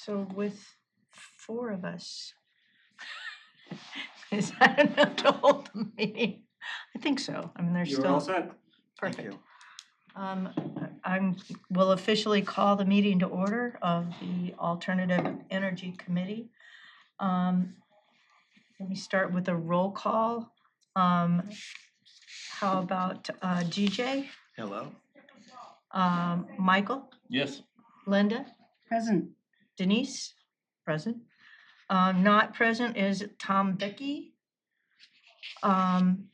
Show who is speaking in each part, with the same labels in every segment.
Speaker 1: So with 4 of us, is that enough to hold the meeting? I think so. I mean, there's
Speaker 2: You're
Speaker 1: still.
Speaker 2: all set.
Speaker 3: Thank
Speaker 1: Perfect.
Speaker 3: you.
Speaker 1: Will officially call the meeting to order of the Alternative Energy Committee. Let me start with a roll call. How about GJ?
Speaker 3: Hello.
Speaker 1: Michael?
Speaker 2: Yes.
Speaker 1: Linda?
Speaker 4: Present.
Speaker 1: Denise? Present. Not present is Tom Vicky. And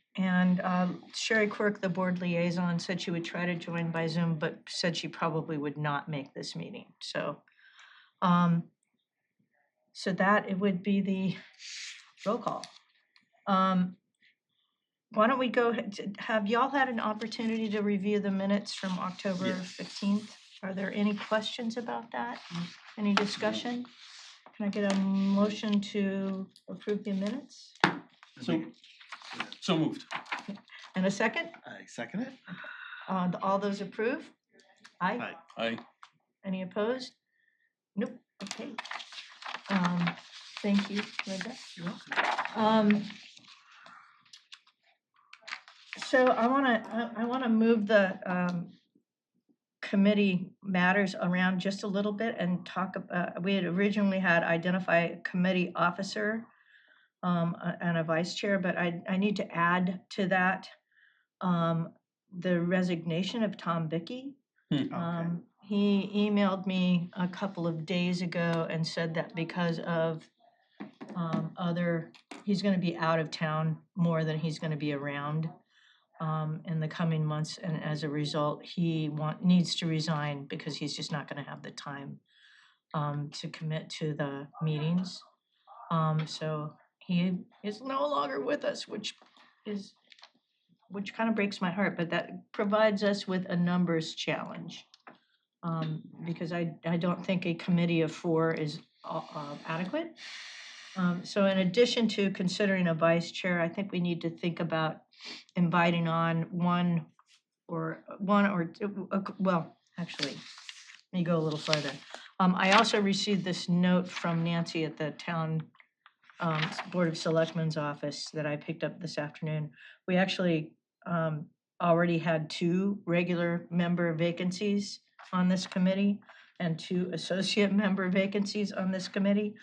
Speaker 1: Sherry Quirk, the board liaison, said she would try to join by Zoom, but said she probably would not make this meeting. So, that it would be the roll call. Why don't we go, have y'all had an opportunity to review the minutes from October
Speaker 3: Yes.
Speaker 1: 15th? Are there any questions about that? Any discussion? Can I get a motion to approve the minutes?
Speaker 2: So moved.
Speaker 1: And a second?
Speaker 3: I second it.
Speaker 1: All those approve? Aye.
Speaker 3: Aye.
Speaker 2: Aye.
Speaker 1: Any opposed? Nope, okay. Thank you, Linda.
Speaker 3: You're welcome.
Speaker 1: So I wanna move the committee matters around just a little bit and talk about, we had originally had identify a committee officer and a vice chair, but I need to add to that the resignation of Tom Vicky.
Speaker 3: Okay.
Speaker 1: He emailed me a couple of days ago and said that because of he's gonna be out of town more than he's gonna be around in the coming months, and as a result, he needs to resign because he's just not gonna have the time to commit to the meetings. So he is no longer with us, which kind of breaks my heart, but that provides us with a numbers challenge. Because I don't think a committee of 4 is adequate. So in addition to considering a vice chair, I think we need to think about inviting on one or two, well, actually, let me go a little further. I also received this note from Nancy at the town Board of Selectmen's office that I picked up this afternoon. We actually already had 2 regular member vacancies on this committee and 2 associate member vacancies on this committee.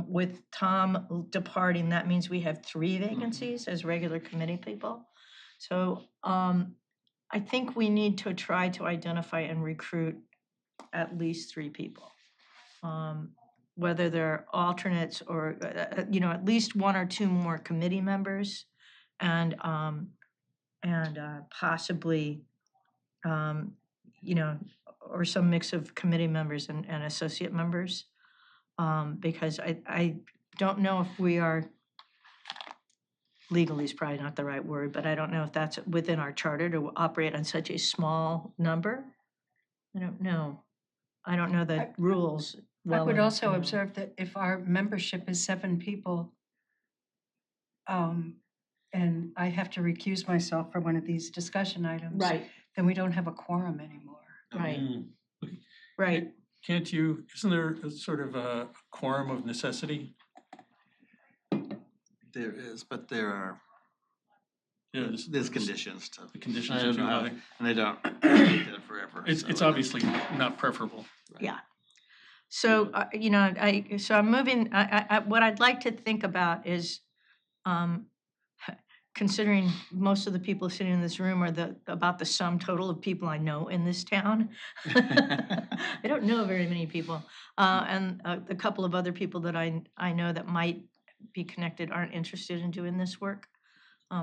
Speaker 1: With Tom departing, that means we have 3 vacancies as regular committee people. So I think we need to try to identify and recruit at least 3 people. Whether they're alternates or, at least 1 or 2 more committee members and possibly, or some mix of committee members and associate members. Because I don't know if we are, legally is probably not the right word, but I don't know if that's within our charter to operate on such a small number. I don't know. I don't know the rules
Speaker 4: I
Speaker 1: well
Speaker 4: would
Speaker 1: enough
Speaker 4: also
Speaker 1: to know.
Speaker 4: observe that if our membership is 7 people, and I have to recuse myself from one of these discussion items,
Speaker 1: Right,
Speaker 4: then we don't have a quorum anymore.
Speaker 1: right,
Speaker 2: Mm.
Speaker 1: right.
Speaker 2: Isn't there a sort of a quorum of necessity?
Speaker 3: There is, but there are,
Speaker 2: Yeah,
Speaker 3: there's conditions to.
Speaker 2: The conditions
Speaker 3: I
Speaker 2: are
Speaker 3: don't
Speaker 2: too
Speaker 3: know how,
Speaker 2: high.
Speaker 3: and they don't keep that forever.
Speaker 2: It's
Speaker 3: so
Speaker 2: it's
Speaker 3: I don't-
Speaker 2: obviously not preferable.
Speaker 3: Right.
Speaker 1: Yeah. So, I'm moving, what I'd like to think about is, considering most of the people sitting in this room are about the sum total of people I know in this town. I don't know very many people. And a couple of other people that I know that might be connected aren't interested in doing this work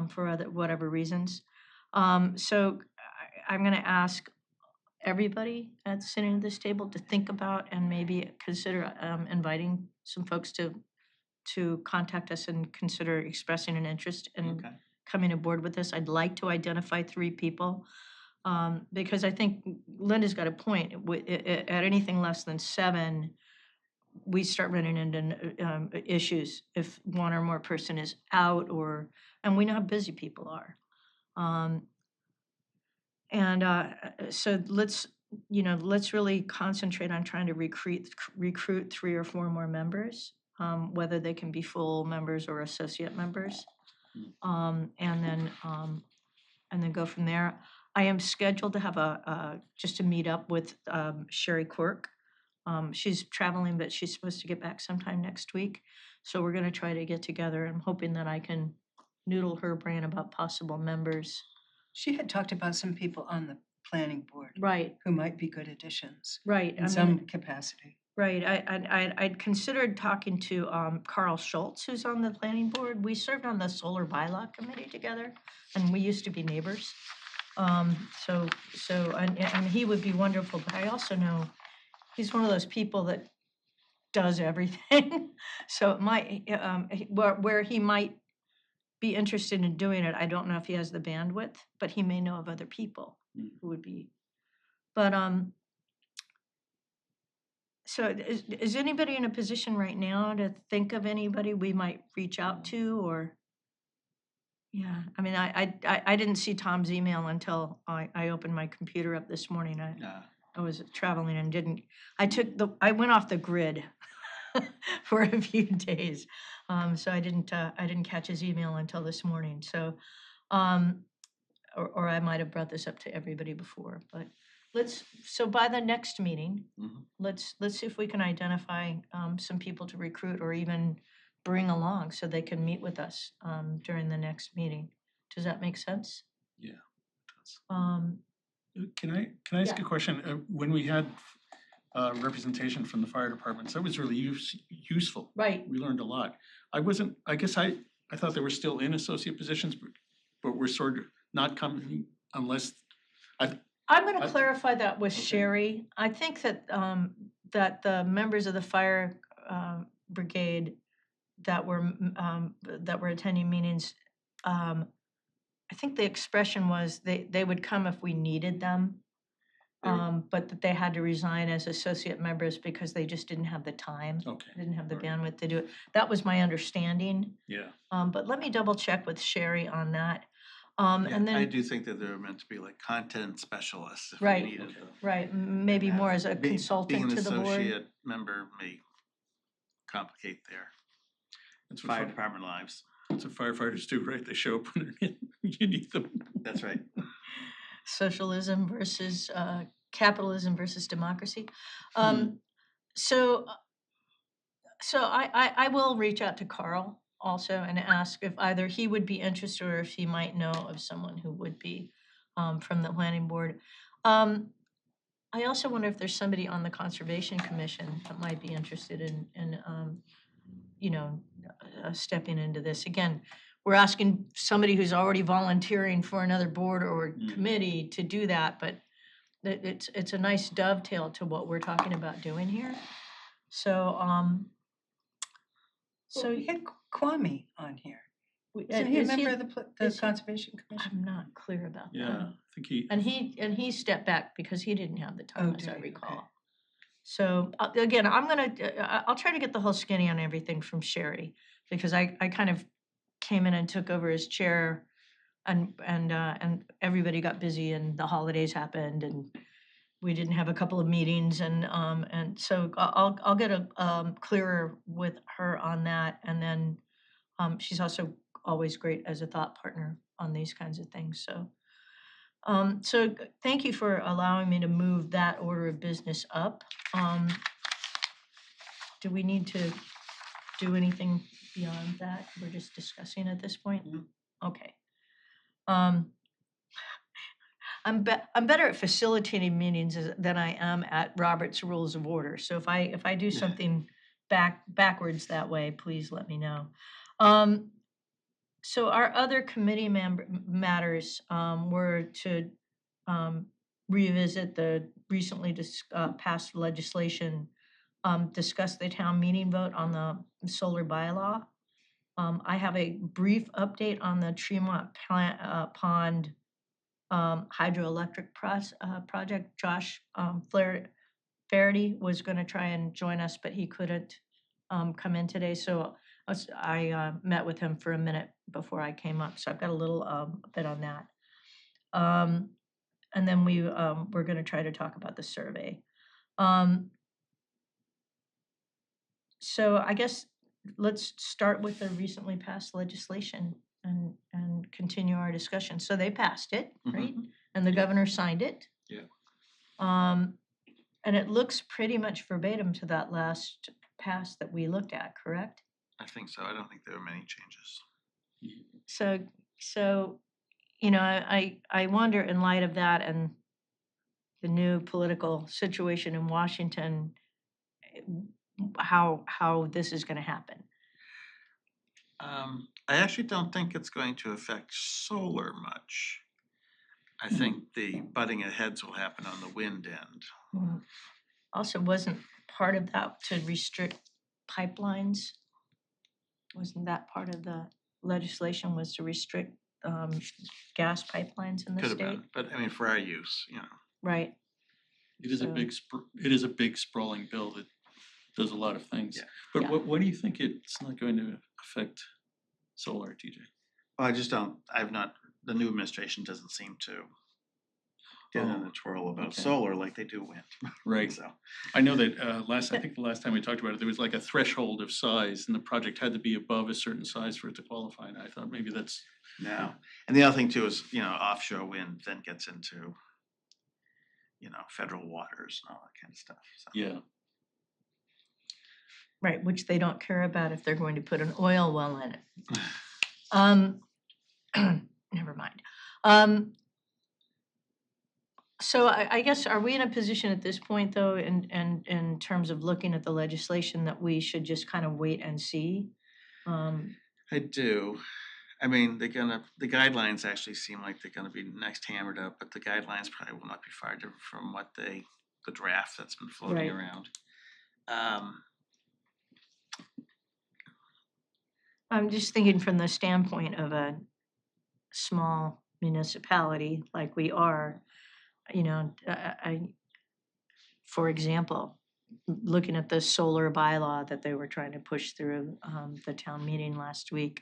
Speaker 1: for whatever reasons. So I'm gonna ask everybody that's sitting at this table to think about and maybe consider inviting some folks to contact us and consider expressing an interest in
Speaker 3: Okay.
Speaker 1: coming aboard with this. I'd like to identify 3 people because I think Linda's got a point. At anything less than 7, we start running into issues if 1 or more person is out and we know how busy people are. So let's let's really concentrate on trying to recruit 3 or 4 more members, whether they can be full members or associate members. And then go from there. I am scheduled to have just a meet up with Sherry Quirk. She's traveling, but she's supposed to get back sometime next week. So we're gonna try to get together. I'm hoping that I can noodle her brain about possible members.
Speaker 4: She had talked about some people on the planning board
Speaker 1: Right,
Speaker 4: who might be good additions
Speaker 1: right.
Speaker 4: in some capacity.
Speaker 1: Right, I'd considered talking to Carl Schultz, who's on the planning board. We served on the solar bylaw committee together, and we used to be neighbors. And he would be wonderful, but I also know he's one of those people that does everything. So it might, where he might be interested in doing it, I don't know if he has the bandwidth, but he may know of other people who would be. But so is anybody in a position right now to think of anybody we might reach out to, or? Yeah, I mean, I didn't see Tom's email until I opened my computer up this morning. I was traveling and I went off the grid for a few days. So I didn't catch his email until this morning. So, or I might have brought this up to everybody before, but so by the next meeting, let's see if we can identify some people to recruit or even bring along so they can meet with us during the next meeting. Does that make sense?
Speaker 2: Yeah.
Speaker 1: Um,
Speaker 2: Can I ask
Speaker 1: Yeah.
Speaker 2: a question? When we had representation from the fire departments, that was really useful.
Speaker 1: right.
Speaker 2: We learned a lot. I thought they were still in associate positions, but we're sort of not coming unless,
Speaker 1: I'm gonna clarify that with
Speaker 2: Okay.
Speaker 1: Sherry. I think that that the members of the fire brigade that were attending meetings, I think the expression was they would come if we needed them. But that they had to resign as associate members because they just didn't have the time,
Speaker 2: okay,
Speaker 1: didn't have the
Speaker 2: All right.
Speaker 1: bandwidth to do it. That was my understanding.
Speaker 2: yeah.
Speaker 1: But let me double check with Sherry on that.
Speaker 3: Yeah,
Speaker 1: And
Speaker 3: I
Speaker 1: then,
Speaker 3: do think that they're meant to be like content specialists if
Speaker 1: Right.
Speaker 3: we needed them.
Speaker 1: right, maybe more as a consultant to the
Speaker 3: Being an
Speaker 1: board.
Speaker 3: associate member may complicate their
Speaker 2: That's
Speaker 3: fire
Speaker 2: what
Speaker 3: department lives.
Speaker 2: firefighters do, right? They show up when you need them.
Speaker 3: That's right.
Speaker 1: Socialism versus capitalism versus democracy. So I will reach out to Carl also and ask if either he would be interested or if he might know of someone who would be from the planning board. I also wonder if there's somebody on the Conservation Commission that might be interested in stepping into this. Again, we're asking somebody who's already volunteering for another board or committee to do that, but it's a nice dovetail to what we're talking about doing here. So,
Speaker 4: So we had Kwame on here.
Speaker 1: is
Speaker 4: Isn't he a
Speaker 1: he-
Speaker 4: member of the
Speaker 1: is he-
Speaker 4: Conservation Commission?
Speaker 1: I'm not clear about that.
Speaker 2: Yeah, I think he.
Speaker 1: And he stepped back because he didn't have the time,
Speaker 4: Oh,
Speaker 1: as
Speaker 4: did
Speaker 1: I
Speaker 4: he?
Speaker 1: recall.
Speaker 4: Okay.
Speaker 1: So again, I'll try to get the whole skinny on everything from Sherry because I kind of came in and took over as chair, and everybody got busy and the holidays happened and we didn't have a couple of meetings and so I'll get a clearer with her on that, and then she's also always great as a thought partner on these kinds of things. So thank you for allowing me to move that order of business up. Do we need to do anything beyond that? We're just discussing at this point? Okay. I'm better at facilitating meetings than I am at Robert's Rules of Order. So if I do something backwards that way, please let me know. So our other committee matters were to revisit the recently passed legislation, discuss the town meeting vote on the solar bylaw. I have a brief update on the Tremont Pond hydroelectric project. Josh Flaherty was going to try and join us, but he couldn't come in today. So I met with him for a minute before I came up. So I've got a little bit on that. And then we're gonna try to talk about the survey. So I guess let's start with the recently passed legislation and continue our discussion. So they passed it, right? And the governor signed it.
Speaker 2: Yeah.
Speaker 1: And it looks pretty much verbatim to that last pass that we looked at, correct?
Speaker 3: I think so. I don't think there were many changes.
Speaker 1: So, you know, I wonder in light of that and the new political situation in Washington, how this is gonna happen.
Speaker 3: I actually don't think it's going to affect solar much. I think the butting of heads will happen on the wind end.
Speaker 1: Also, wasn't part of that to restrict pipelines? Wasn't that part of the legislation was to restrict gas pipelines in the
Speaker 3: Could have
Speaker 1: state?
Speaker 3: been, but I mean, for our use,
Speaker 1: Right,
Speaker 2: It is a
Speaker 1: So-
Speaker 2: big sprawling bill that does a lot of things.
Speaker 3: Yeah.
Speaker 2: But
Speaker 1: Yeah.
Speaker 2: what do you think it's not going to affect solar, TJ?
Speaker 3: well, I just don't, the new administration doesn't seem to get in a twirl about
Speaker 2: okay.
Speaker 3: solar like they do wind.
Speaker 2: Right.
Speaker 3: So,
Speaker 2: I know that I think the last time we talked about it, there was like a threshold of size and the project had to be above a certain size for it to qualify. And I thought maybe that's,
Speaker 3: no. And the other thing too is, offshore wind then gets into, federal waters and all that kind of stuff. So.
Speaker 2: yeah.
Speaker 1: right, which they don't care about if they're going to put an oil well in it. Never mind. So I guess, are we in a position at this point, though, in terms of looking at the legislation, that we should just kind of wait and see?
Speaker 3: I do. I mean, the guidelines actually seem like they're gonna be next hammered up, but the guidelines probably will not be far different from what the draft that's been floating
Speaker 1: Right.
Speaker 3: around.
Speaker 1: I'm just thinking from the standpoint of a small municipality like we are, for example, looking at the solar bylaw that they were trying to push through the town meeting last week,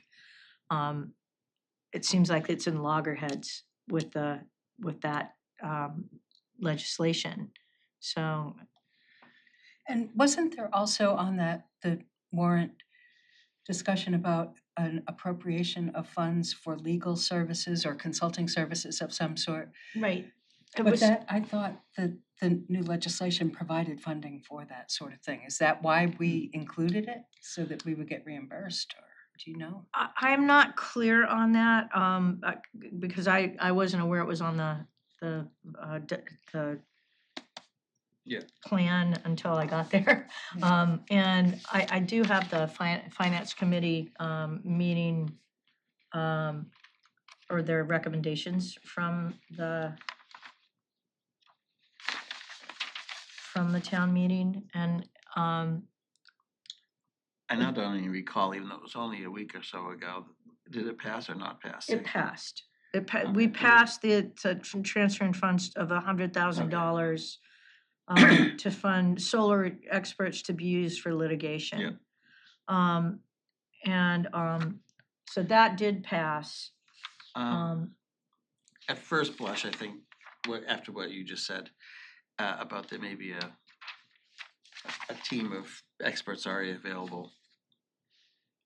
Speaker 1: it seems like it's in loggerheads with that legislation. So,
Speaker 4: And wasn't there also on the warrant discussion about an appropriation of funds for legal services or consulting services of some sort?
Speaker 1: right. It
Speaker 4: But
Speaker 1: was,
Speaker 4: that, I thought that the new legislation provided funding for that sort of thing. Is that why we included it? So that we would get reimbursed, or do you know?
Speaker 1: I'm not clear on that, because I wasn't aware it was on the
Speaker 2: Yeah.
Speaker 1: plan until I got there. And I do have the finance committee meeting or their recommendations from the town meeting, and
Speaker 3: I now don't even recall, even though it was only a week or so ago, did it pass or not pass?
Speaker 1: it passed.
Speaker 3: Okay.
Speaker 1: We passed the transferring funds of $100,000 to fund solar experts to be used for litigation. So that did pass.
Speaker 3: At first blush, I think, after what you just said, about there may be a team of experts already available.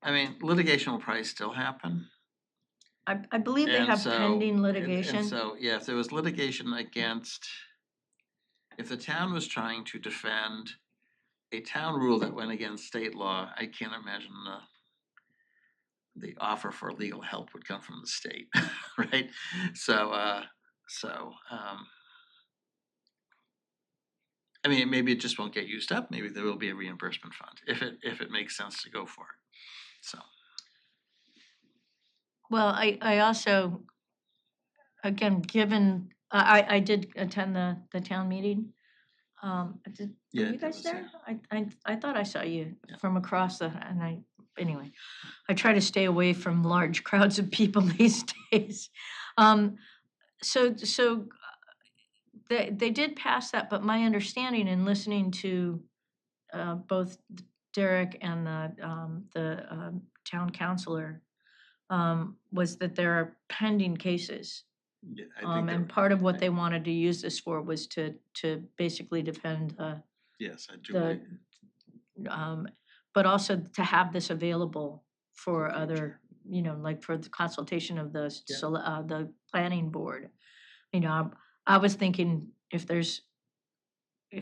Speaker 3: I mean, litigation will probably still happen.
Speaker 1: I believe they
Speaker 3: And
Speaker 1: have
Speaker 3: so-
Speaker 1: pending
Speaker 3: and
Speaker 1: litigation.
Speaker 3: so, yeah, if there was litigation against, if the town was trying to defend a town rule that went against state law, I can't imagine the offer for legal help would come from the state, right? I mean, maybe it just won't get used up. Maybe there will be a reimbursement fund if it makes sense to go for it. So.
Speaker 1: Well, I also, again, given, I did attend the town meeting. Were
Speaker 3: Yeah,
Speaker 1: you
Speaker 3: that
Speaker 1: guys
Speaker 3: was
Speaker 1: there?
Speaker 3: there.
Speaker 1: I thought I saw you
Speaker 3: Yeah.
Speaker 1: from across anyway, I try to stay away from large crowds of people these days. So they did pass that, but my understanding in listening to both Derek and the town councilor was that there are pending cases
Speaker 3: Yeah, I think
Speaker 1: And
Speaker 3: they're-
Speaker 1: part of what they wanted to use this for was to basically defend
Speaker 3: Yes, I do.
Speaker 1: the, but also to have this available for
Speaker 3: For
Speaker 1: other, like for the consultation of the
Speaker 3: Yeah.
Speaker 1: the planning board. I was thinking if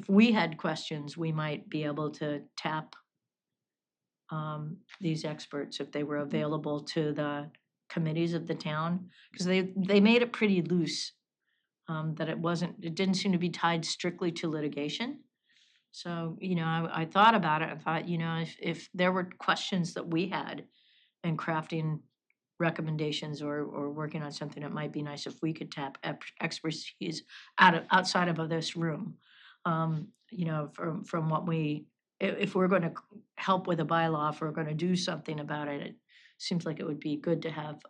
Speaker 1: we had questions, we might be able to tap these experts if they were available to the committees of the town, because they made it pretty loose. That it didn't seem to be tied strictly to litigation. So, I thought about it, I thought, if there were questions that we had in crafting recommendations or working on something, it might be nice if we could tap expertise outside of this room. From what if we're gonna help with a bylaw, if we're gonna do something about it, it seems like it would be good to have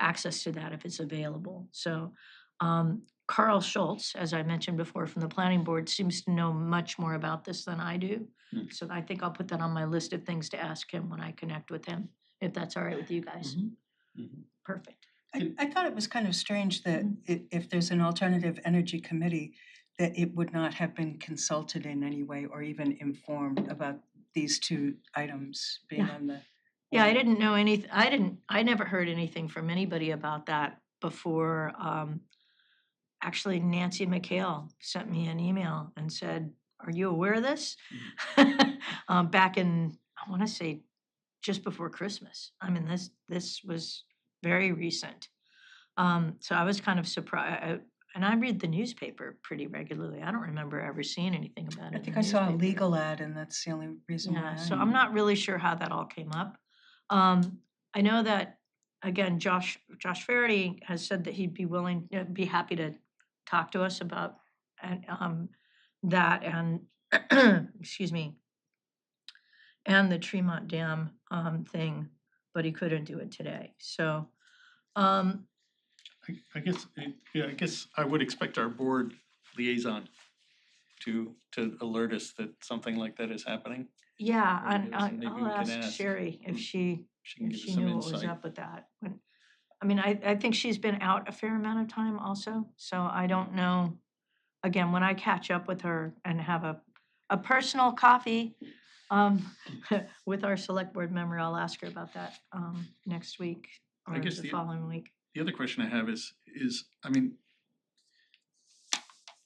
Speaker 1: access to that if it's available. So Carl Schultz, as I mentioned before, from the planning board, seems to know much more about this than I do.
Speaker 2: Hmm.
Speaker 1: So I think I'll put that on my list of things to ask him when I connect with him, if that's all right with you guys.
Speaker 2: Mhm.
Speaker 1: Perfect.
Speaker 4: I thought it was kind of strange that if there's an alternative energy committee, that it would not have been consulted in any way or even informed about these two items being
Speaker 1: Yeah.
Speaker 4: on the.
Speaker 1: Yeah, I
Speaker 4: warrant.
Speaker 1: didn't know I never heard anything from anybody about that before. Actually, Nancy McHale sent me an email and said, "Are you aware of this?" Back in, I want to say, just before Christmas. I mean, this was very recent. So I was kind of surprised, and I read the newspaper pretty regularly. I don't remember ever seeing anything about it.
Speaker 4: I
Speaker 1: in
Speaker 4: think
Speaker 1: the
Speaker 4: I saw a
Speaker 1: newspaper.
Speaker 4: legal ad and that's the only reason why
Speaker 1: Yeah,
Speaker 4: I
Speaker 1: so
Speaker 4: knew.
Speaker 1: I'm not really sure how that all came up. I know that, again, Josh Faraday has said that he'd be happy to talk to us about and that and excuse me, and the Tremont Dam thing, but he couldn't do it today. So
Speaker 2: I guess, yeah, I guess I would expect our board liaison to alert us that something like that is happening.
Speaker 1: yeah,
Speaker 2: Maybe
Speaker 1: and
Speaker 2: there's- maybe
Speaker 1: I'll
Speaker 2: we can
Speaker 1: ask
Speaker 2: ask.
Speaker 1: Sherry if
Speaker 2: She can give us some
Speaker 1: knew what was
Speaker 2: insight.
Speaker 1: up with that. I mean, I think she's been out a fair amount of time also, so I don't know. Again, when I catch up with her and have a personal coffee with our select board member, I'll ask her about that next week
Speaker 2: I
Speaker 1: or
Speaker 2: guess
Speaker 1: the following week.
Speaker 2: The other question I have is, I mean,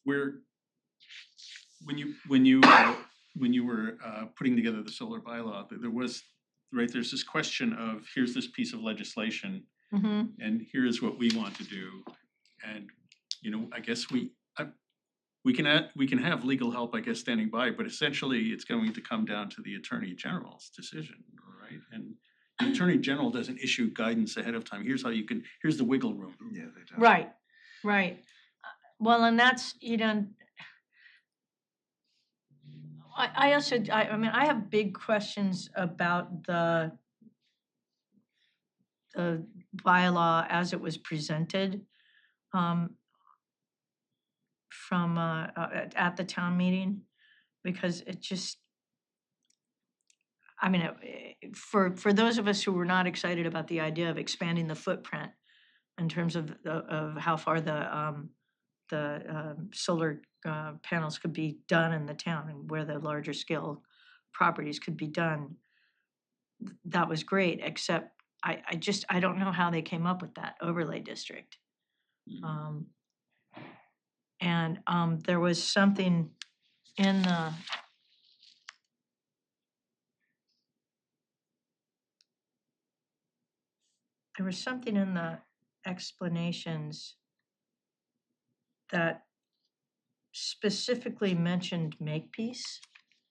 Speaker 2: where, when you were putting together the solar bylaw, there was, right, there's this question of, here's this piece of legislation,
Speaker 1: Mm-hmm.
Speaker 2: and here's what we want to do. And, I guess we can have legal help, I guess, standing by, but essentially it's going to come down to the Attorney General's decision, right? And the Attorney General doesn't issue guidance ahead of time. Here's the wiggle room.
Speaker 3: Yeah, they don't.
Speaker 1: Right. Well, and that's, I also, I mean, I have big questions about the bylaw as it was presented from, at the town meeting, because it just, I mean, for those of us who were not excited about the idea of expanding the footprint in terms of how far the solar panels could be done in the town and where the larger scale properties could be done, that was great, except I don't know how they came up with that overlay district. And there was something in the explanations that specifically mentioned Makepeace.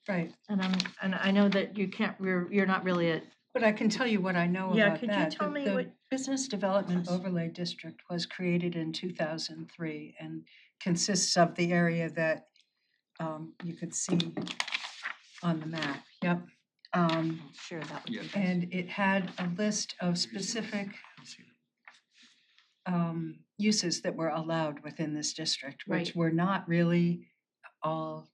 Speaker 4: Right,
Speaker 1: And I know that you're not really a,
Speaker 4: but I can tell you what I know
Speaker 1: Yeah,
Speaker 4: about
Speaker 1: could you
Speaker 4: that.
Speaker 1: tell me
Speaker 4: The
Speaker 1: what-
Speaker 4: Business Development
Speaker 1: Yes.
Speaker 4: Overlay District was created in 2003 and consists of the area that you could see on the map, yep.
Speaker 1: I'm sure that would be.
Speaker 3: Yeah.
Speaker 1: nice.
Speaker 4: And it had a list of specific uses that were allowed within this district, which
Speaker 1: Right.
Speaker 4: were not really all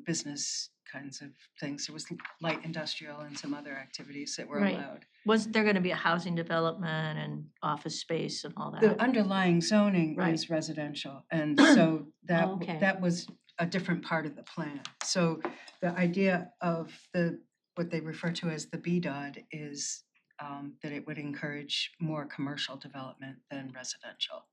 Speaker 4: business kinds of things. There was light industrial and some other activities that were
Speaker 1: Right.
Speaker 4: allowed.
Speaker 1: wasn't there gonna be a housing development and office space and all
Speaker 4: The
Speaker 1: that?
Speaker 4: underlying zoning
Speaker 1: Right.
Speaker 4: is residential, and so that,
Speaker 1: Okay.
Speaker 4: that was a different part of the plan. So the idea of what they refer to as the BDOD is that it would encourage more commercial development than residential.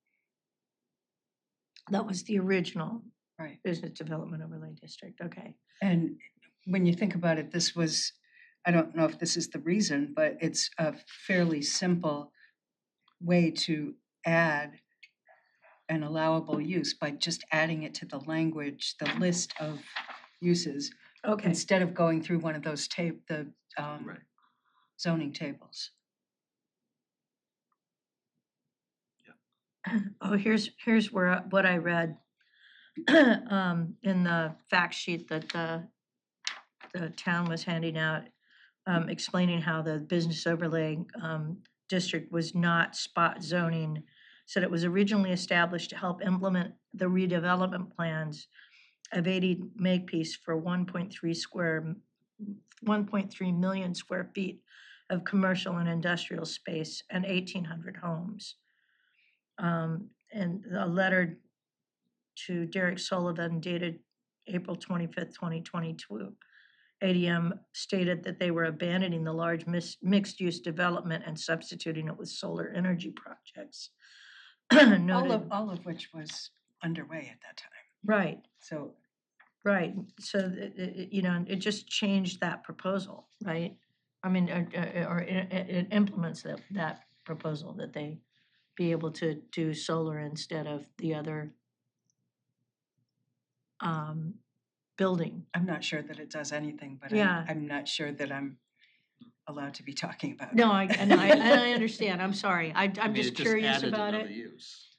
Speaker 1: That was the original
Speaker 4: Right.
Speaker 1: business development overlay district, okay.
Speaker 4: And when you think about it, this was, I don't know if this is the reason, but it's a fairly simple way to add an allowable use by just adding it to the language, the list of uses,
Speaker 1: Okay,
Speaker 4: instead of going through one of those
Speaker 3: Right.
Speaker 4: zoning tables.
Speaker 1: oh, here's where, what I read in the fact sheet that the town was handing out, explaining how the business overlay district was not spot zoning. Said it was originally established to help implement the redevelopment plans of 80 Makepeace for 1.3 million square feet of commercial and industrial space and 1,800 homes. And a letter to Derek Sullivan dated April 25th, 2022, ADM stated that they were abandoning the large mixed-use development and substituting it with solar energy projects. Noted,
Speaker 4: All of which was underway at that time.
Speaker 1: right,
Speaker 4: So
Speaker 1: right. So, you know, it just changed that proposal, right? I mean, or it implements that proposal that they be able to do solar instead of the other building.
Speaker 4: I'm not sure that it does anything, but
Speaker 1: Yeah.
Speaker 4: I'm not sure that I'm allowed to be talking about it.
Speaker 1: No, and I understand, I'm sorry, I'm
Speaker 3: I mean,
Speaker 1: just
Speaker 3: it
Speaker 1: curious
Speaker 3: added
Speaker 1: about
Speaker 3: another
Speaker 1: it.
Speaker 3: use.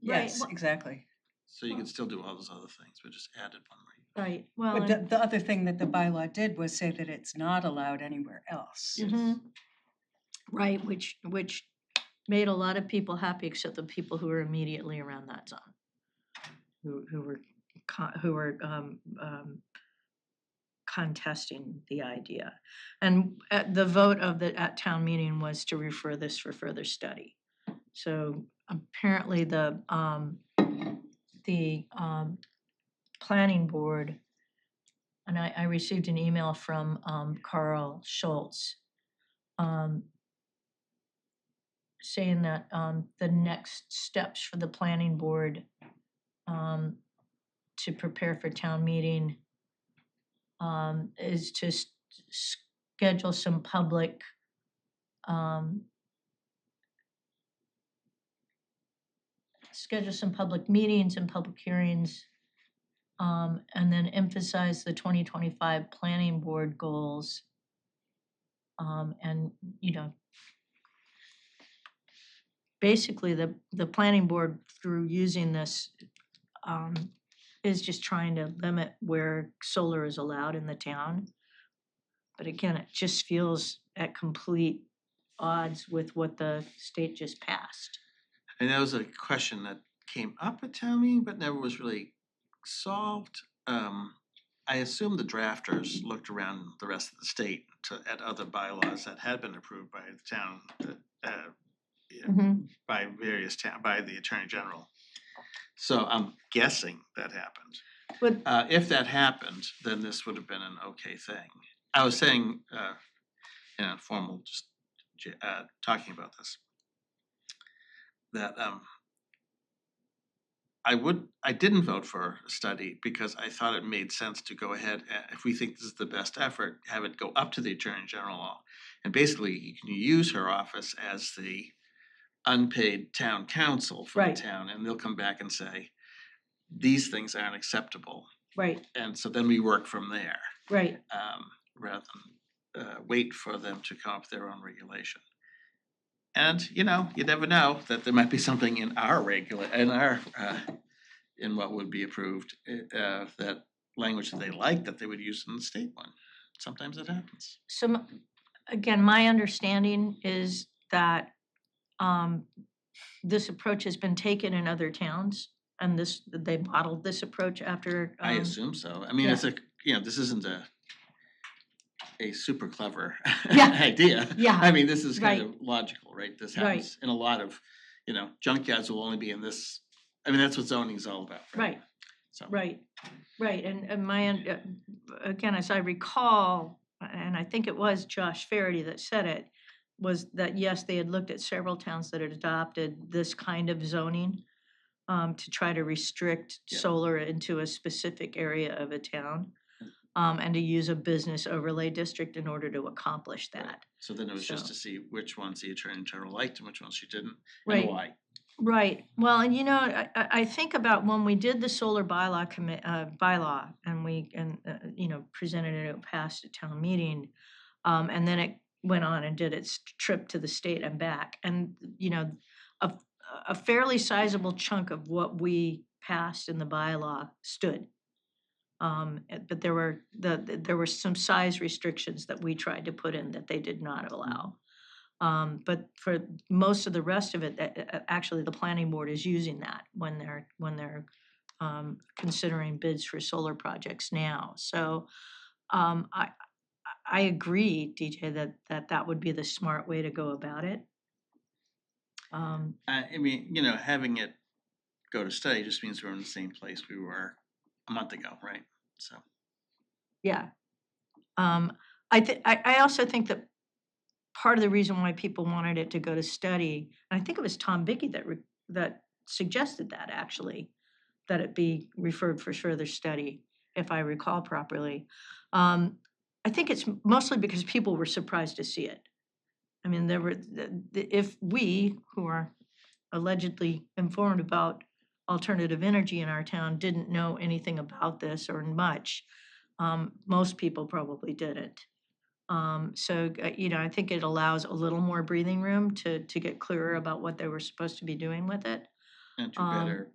Speaker 4: Yes,
Speaker 1: well-
Speaker 4: exactly.
Speaker 3: So you can still do all those other things, but just added one more use.
Speaker 1: Right, well,
Speaker 4: But the other thing that the bylaw did was say that it's not allowed anywhere else.
Speaker 1: mhm. Right, which made a lot of people happy, except the people who were immediately around that zone. Who were contesting the idea. And the vote at town meeting was to refer this for further study. So apparently the planning board, and I received an email from Carl Schultz saying that the next steps for the planning board to prepare for town meeting is to schedule some public meetings and public hearings, and then emphasize the 2025 planning board goals. And, you know, basically the planning board, through using this, is just trying to limit where solar is allowed in the town. But again, it just feels at complete odds with what the state just passed.
Speaker 3: And that was a question that came up at town meeting, but never was really solved. I assume the drafters looked around the rest of the state at other bylaws that had been approved by the town, by various by the Attorney General. So I'm guessing that happened.
Speaker 1: But
Speaker 3: If that happened, then this would have been an okay thing. I was saying, in a formal, just talking about this, that I didn't vote for a study because I thought it made sense to go ahead, if we think this is the best effort, have it go up to the Attorney General. And basically, you can use her office as the unpaid town counsel for
Speaker 1: Right.
Speaker 3: the town, and they'll come back and say, these things aren't acceptable.
Speaker 1: right,
Speaker 3: And so then we work from there,
Speaker 1: right,
Speaker 3: rather than wait for them to come up with their own regulation. And, you know, you never know that there might be something in our in what would be approved, that language that they like, that they would use in the state one. Sometimes it happens.
Speaker 1: so again, my understanding is that this approach has been taken in other towns, and they modeled this approach after.
Speaker 3: I assume so. I mean, it's a, you know, this isn't a, a super clever
Speaker 1: Yeah.
Speaker 3: idea.
Speaker 1: Yeah.
Speaker 3: I mean, this is kind
Speaker 1: Right.
Speaker 3: of logical, right? This
Speaker 1: Right.
Speaker 3: happens in a lot of, junkyards will only be in this, I mean, that's what zoning is all about, right?
Speaker 1: Right,
Speaker 3: So.
Speaker 1: right, right, and again, as I recall, and I think it was Josh Faraday that said it, was that yes, they had looked at several towns that had adopted this kind of zoning to try to restrict
Speaker 3: Yeah.
Speaker 1: solar into a specific area of a town, and to use a business overlay district in order to accomplish
Speaker 3: Right.
Speaker 1: that.
Speaker 3: So then it was just
Speaker 1: So-
Speaker 3: to see which ones the Attorney General liked and which ones she didn't,
Speaker 1: Right.
Speaker 3: and why.
Speaker 1: Right, well, and I think about when we did the solar bylaw and presented it, it passed at town meeting. And then it went on and did its trip to the state and back. And, a, a fairly sizable chunk of what we passed in the bylaw stood. But there were some size restrictions that we tried to put in that they did not allow. But for most of the rest of it, actually, the planning board is using that when they're considering bids for solar projects now. So I agree, DJ, that would be the smart way to go about it.
Speaker 3: I mean, having it go to study just means we're in the same place we were a month ago, right? So.
Speaker 1: Yeah. I also think that part of the reason why people wanted it to go to study, and I think it was Tom Bickey that suggested that actually, that it be referred for further study, if I recall properly. I think it's mostly because people were surprised to see it. I mean, if we, who are allegedly informed about alternative energy in our town, didn't know anything about this or much, most people probably didn't. So, I think it allows a little more breathing room to get clearer about what they were supposed to be doing with it.
Speaker 3: And to
Speaker 1: Um,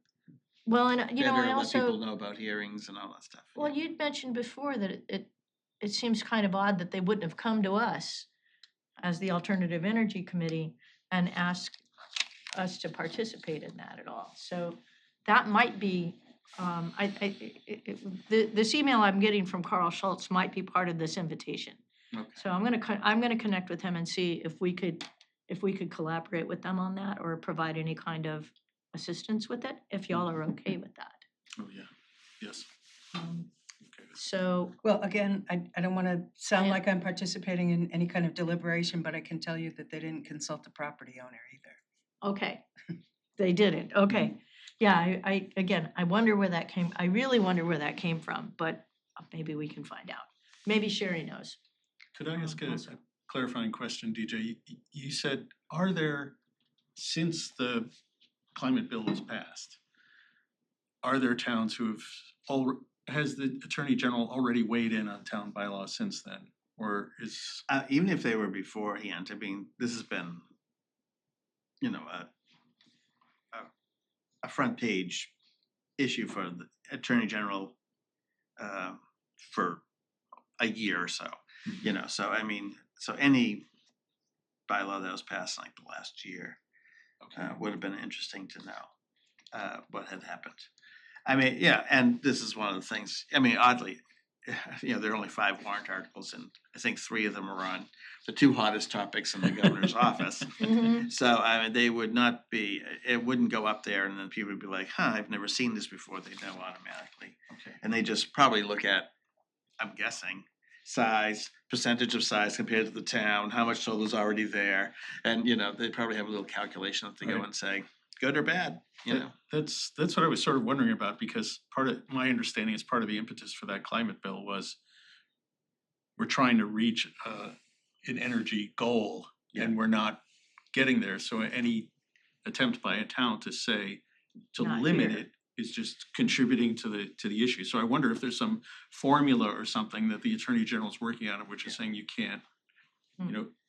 Speaker 1: Well, and I
Speaker 3: better let
Speaker 1: also,
Speaker 3: people know about hearings and all that stuff.
Speaker 1: well,
Speaker 3: yeah.
Speaker 1: you'd mentioned before that it seems kind of odd that they wouldn't have come to us as the Alternative Energy Committee and asked us to participate in that at all. So that might be, this email I'm getting from Carl Schultz might be part of this invitation.
Speaker 3: Okay.
Speaker 1: So I'm gonna connect with him and see if we could collaborate with them on that or provide any kind of assistance with it, if y'all are okay with that.
Speaker 2: Oh, yeah, yes,
Speaker 1: Um,
Speaker 2: okay.
Speaker 1: So,
Speaker 4: Well, again, I don't wanna sound
Speaker 1: I-
Speaker 4: like I'm participating in any kind of deliberation, but I can tell you that they didn't consult the property owner either.
Speaker 1: okay, they didn't, okay. Yeah, I wonder where that came, I really wonder where that came from, but maybe we can find out. Maybe Sherry knows.
Speaker 2: Could I ask a
Speaker 1: also.
Speaker 2: clarifying question, DJ? You said, are there, since the climate bill was passed, are there towns who have, has the Attorney General already weighed in on town bylaws since then? Or is,
Speaker 3: Even if they were beforehand, I mean, this has been, a front page issue for the Attorney General for a year or so, so I mean, so any bylaw that was passed in like the last year would have been interesting to know what had happened. I mean, yeah, and this is one of the things, I mean, oddly, there are only 5 warrant articles and I think 3 of them are on the 2 hottest topics in the governor's office.
Speaker 1: Mhm.
Speaker 3: So, I mean, they would not be, it wouldn't go up there and then people would be like, I've never seen this before, they know automatically.
Speaker 2: okay,
Speaker 3: And they just probably look at, I'm guessing, size, percentage of size compared to the town, how much solar's already there. And, they probably have a little calculation that they go
Speaker 2: Right.
Speaker 3: and say, good or bad,
Speaker 2: That's what I was sort of wondering about, because part of, my understanding is part of the impetus for that climate bill was we're trying to reach an energy goal and we're not getting there. So any attempt by a town to say, to
Speaker 1: Not
Speaker 2: limit
Speaker 1: here.
Speaker 2: it is just contributing to the issue. So I wonder if there's some formula or something that the Attorney General's working on, which is saying you can't,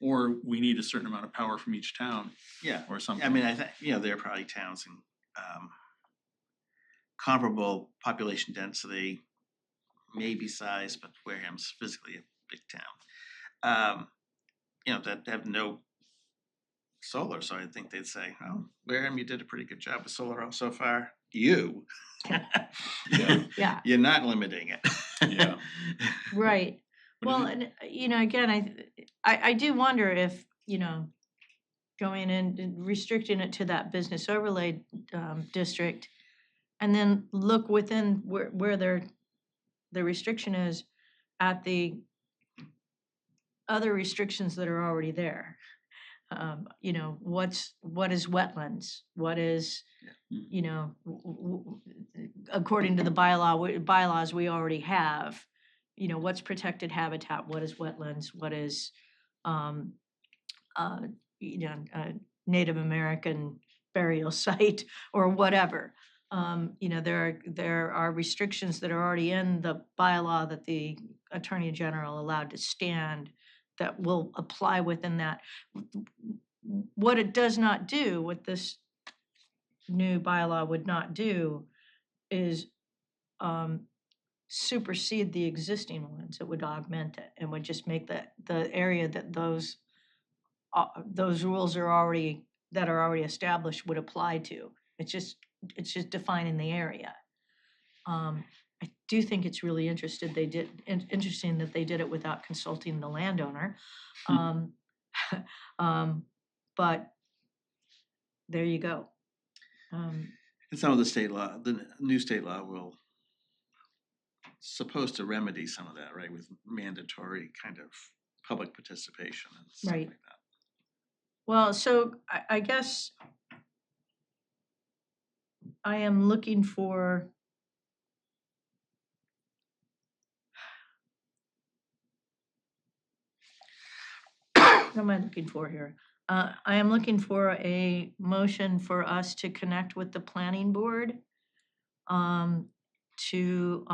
Speaker 2: or we need a certain amount of power from each town
Speaker 3: Yeah.
Speaker 2: or something.
Speaker 3: I mean, I think, there are probably towns in comparable population density, maybe size, but Wareham's physically a big town. That have no solar, so I think they'd say, oh, Wareham, you did a pretty good job with solar so far. You.
Speaker 2: Yeah.
Speaker 1: Yeah.
Speaker 3: You're not limiting it.
Speaker 2: Yeah.
Speaker 1: Right.
Speaker 2: What do
Speaker 1: Well, and again, I do wonder if, going in and restricting it to that business overlay district, and then look within where the restriction is at the other restrictions that are already there. What is wetlands? What is, according to the bylaws we already have, what's protected habitat? What is wetlands? What is, Native American burial site or whatever? There are restrictions that are already in the bylaw that the Attorney General allowed to stand that will apply within that. What it does not do, what this new bylaw would not do, is supersede the existing ones. It would augment it and would just make the area that those rules are already established would apply to. It's just defining the area. I do think it's really interesting that they did it without consulting the landowner. But there you go.
Speaker 3: And some of the state law, the new state law will supposed to remedy some of that, right, with mandatory kind of public participation and stuff
Speaker 1: Right.
Speaker 3: like that.
Speaker 1: Well, so I guess I am looking for what am I looking for here? I am looking for a motion for us to connect with the planning board to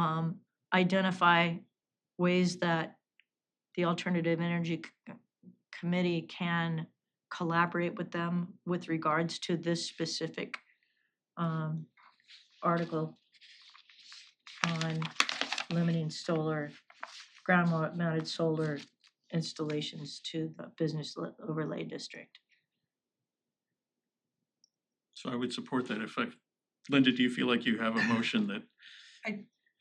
Speaker 1: identify ways that the Alternative Energy Committee can collaborate with them with regards to this specific article on limiting ground mounted solar installations to the business overlay district.
Speaker 2: So I would support that Linda, do you feel like you have a motion that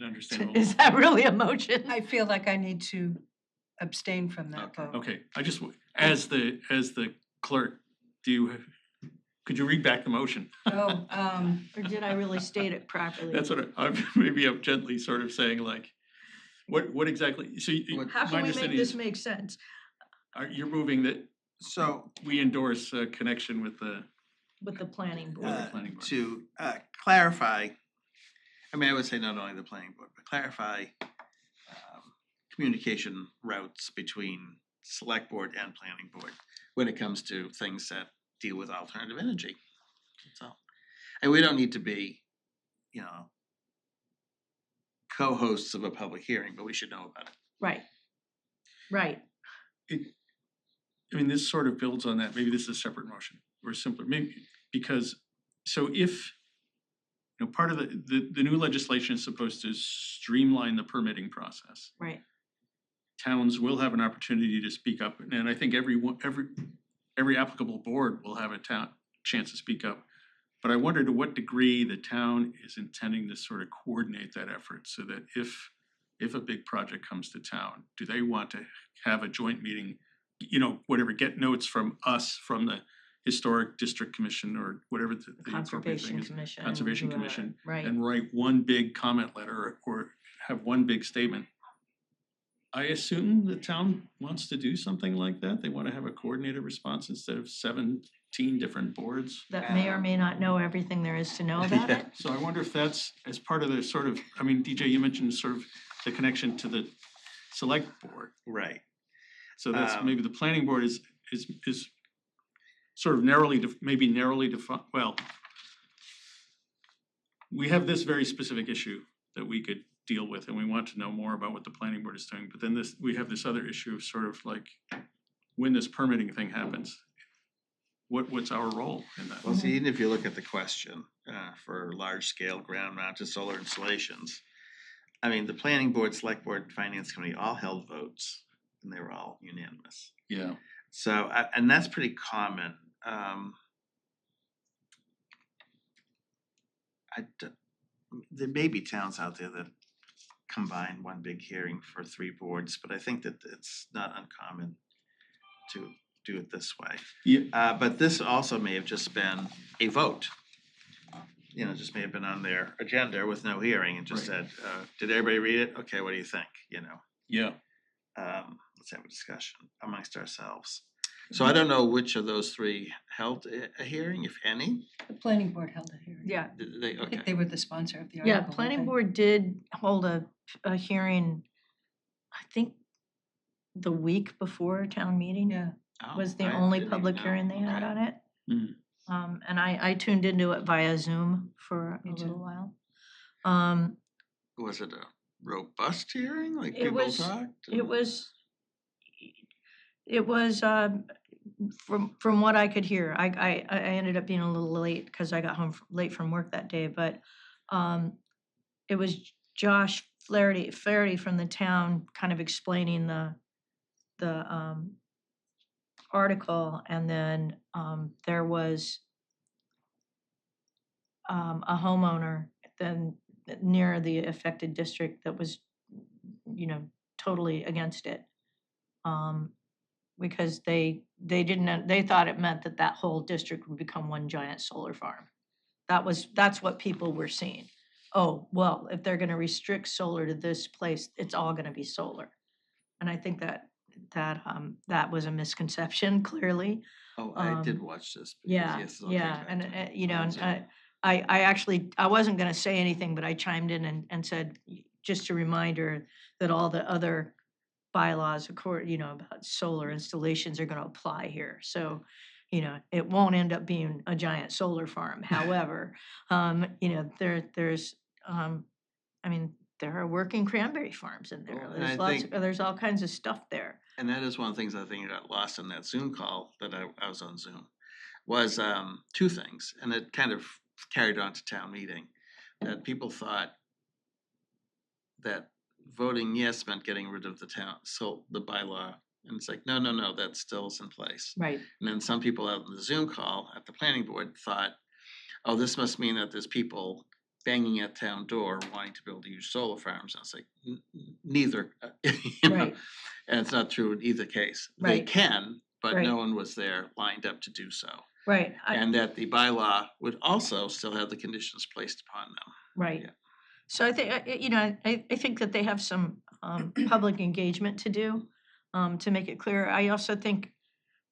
Speaker 2: understandable?
Speaker 1: Is that really a motion?
Speaker 4: I feel like I need to abstain from that
Speaker 3: Okay.
Speaker 4: vote.
Speaker 2: Okay, I just, as the clerk, could you read back the motion?
Speaker 4: Oh,
Speaker 1: Or did I really state it properly?
Speaker 2: That's what maybe I'm gently sort of saying, like, what exactly, so
Speaker 1: How
Speaker 2: my
Speaker 1: can we make
Speaker 2: understanding
Speaker 1: this
Speaker 2: is,
Speaker 1: make sense?
Speaker 2: you're moving that
Speaker 3: So
Speaker 2: we endorse a connection with the
Speaker 1: With the planning board.
Speaker 2: planning board.
Speaker 3: to clarify, I mean, I would say not only the planning board, but clarify communication routes between select board and planning board when it comes to things that deal with alternative energy. So, and we don't need to be, co-hosts of a public hearing, but we should know about it.
Speaker 1: Right.
Speaker 2: I mean, this sort of builds on that, maybe this is a separate motion, or simpler, maybe, because, so if, part of the new legislation is supposed to streamline the permitting process.
Speaker 1: Right.
Speaker 2: Towns will have an opportunity to speak up, and I think every applicable board will have a chance to speak up. But I wonder to what degree the town is intending to sort of coordinate that effort so that if a big project comes to town, do they want to have a joint meeting, get notes from us, from the Historic District Commission or whatever the appropriate thing
Speaker 1: Conservation
Speaker 2: is,
Speaker 1: Commission.
Speaker 2: Conservation Commission,
Speaker 1: Right.
Speaker 2: and write one big comment letter or have one big statement. I assume the town wants to do something like that. They want to have a coordinated response instead of 17 different boards.
Speaker 1: That may or may not know everything there is to know about
Speaker 3: Yeah.
Speaker 1: it.
Speaker 2: So I wonder if that's as part of the sort of, I mean, DJ, you mentioned sort of the connection to the select board.
Speaker 3: Right.
Speaker 2: So that's maybe the planning board is sort of narrowly defined, well, we have this very specific issue that we could deal with, and we want to know more about what the planning board is doing, but then we have this other issue of sort of like, when this permitting thing happens, what's our role in that?
Speaker 3: Well, see, even if you look at the question for large-scale ground-mounted solar installations, I mean, the planning board, select board, finance committee all held votes, and they were all unanimous.
Speaker 2: Yeah.
Speaker 3: So, and that's pretty common. There may be towns out there that combine one big hearing for 3 boards, but I think that it's not uncommon to do it this way.
Speaker 2: Yeah,
Speaker 3: But this also may have just been a vote. You know, just may have been on their agenda with no hearing and just
Speaker 2: Right.
Speaker 3: said, did everybody read it? Okay, what do you think, you know?
Speaker 2: yeah.
Speaker 3: Let's have a discussion amongst ourselves. So I don't know which of those 3 held a hearing, if any.
Speaker 4: The planning board held a hearing.
Speaker 1: Yeah,
Speaker 3: Did they?
Speaker 4: I think
Speaker 3: Okay.
Speaker 4: they were the sponsor of the
Speaker 1: yeah,
Speaker 4: article. weren't
Speaker 1: planning
Speaker 4: they?
Speaker 1: board did hold a hearing, I think the week before town meeting.
Speaker 4: Yeah.
Speaker 3: Oh,
Speaker 1: Was the
Speaker 3: I
Speaker 1: only
Speaker 3: didn't even
Speaker 1: public
Speaker 3: know.
Speaker 1: hearing they had
Speaker 3: Okay.
Speaker 1: on it.
Speaker 2: Mm.
Speaker 1: And I tuned into it via Zoom for a
Speaker 4: Me too.
Speaker 1: little while. Um,
Speaker 3: Was it a robust hearing, like
Speaker 1: It
Speaker 3: people
Speaker 1: was-
Speaker 3: talked?
Speaker 1: it was, from what I could hear, I ended up being a little late because I got home late from work that day, but it was Josh Flaherty from the town kind of explaining the article, and then there was a homeowner then near the affected district that was, you know, totally against it. Because they thought it meant that whole district would become one giant solar farm. That's what people were seeing. Oh, well, if they're gonna restrict solar to this place, it's all gonna be solar. And I think that was a misconception, clearly.
Speaker 3: Oh, I did
Speaker 1: um,
Speaker 3: watch this. because,
Speaker 1: Yeah,
Speaker 3: yes, I'll take
Speaker 1: yeah,
Speaker 3: back
Speaker 1: and
Speaker 3: to
Speaker 1: you know,
Speaker 3: on
Speaker 1: and
Speaker 3: Zoom.
Speaker 1: I actually, I wasn't gonna say anything, but I chimed in and said, just a reminder that all the other bylaws, you know, about solar installations are gonna apply here. So, you know, it won't end up being a giant solar farm. However, you know, there's, I mean, there are working cranberry farms in there.
Speaker 3: Well, and I think-
Speaker 1: There's all kinds of stuff there.
Speaker 3: And that is one of the things I think got lost in that Zoom call that I was on Zoom, was 2 things, and it kind of carried on to town meeting, that people thought that voting yes meant getting rid of the bylaw, and it's like, no, that still is in place.
Speaker 1: Right,
Speaker 3: And then some people out in the Zoom call at the planning board thought, oh, this must mean that there's people banging at town door wanting to build huge solar farms. And it's like, neither, you know?
Speaker 1: right,
Speaker 3: And it's not true in either case. They
Speaker 1: Right.
Speaker 3: can, but
Speaker 1: Right.
Speaker 3: no one was there lined up to do so.
Speaker 1: right.
Speaker 3: And that the bylaw would also still have the conditions placed upon them.
Speaker 1: Right.
Speaker 3: Yeah.
Speaker 1: So I think, you know, I think that they have some public engagement to do to make it clear. I also think,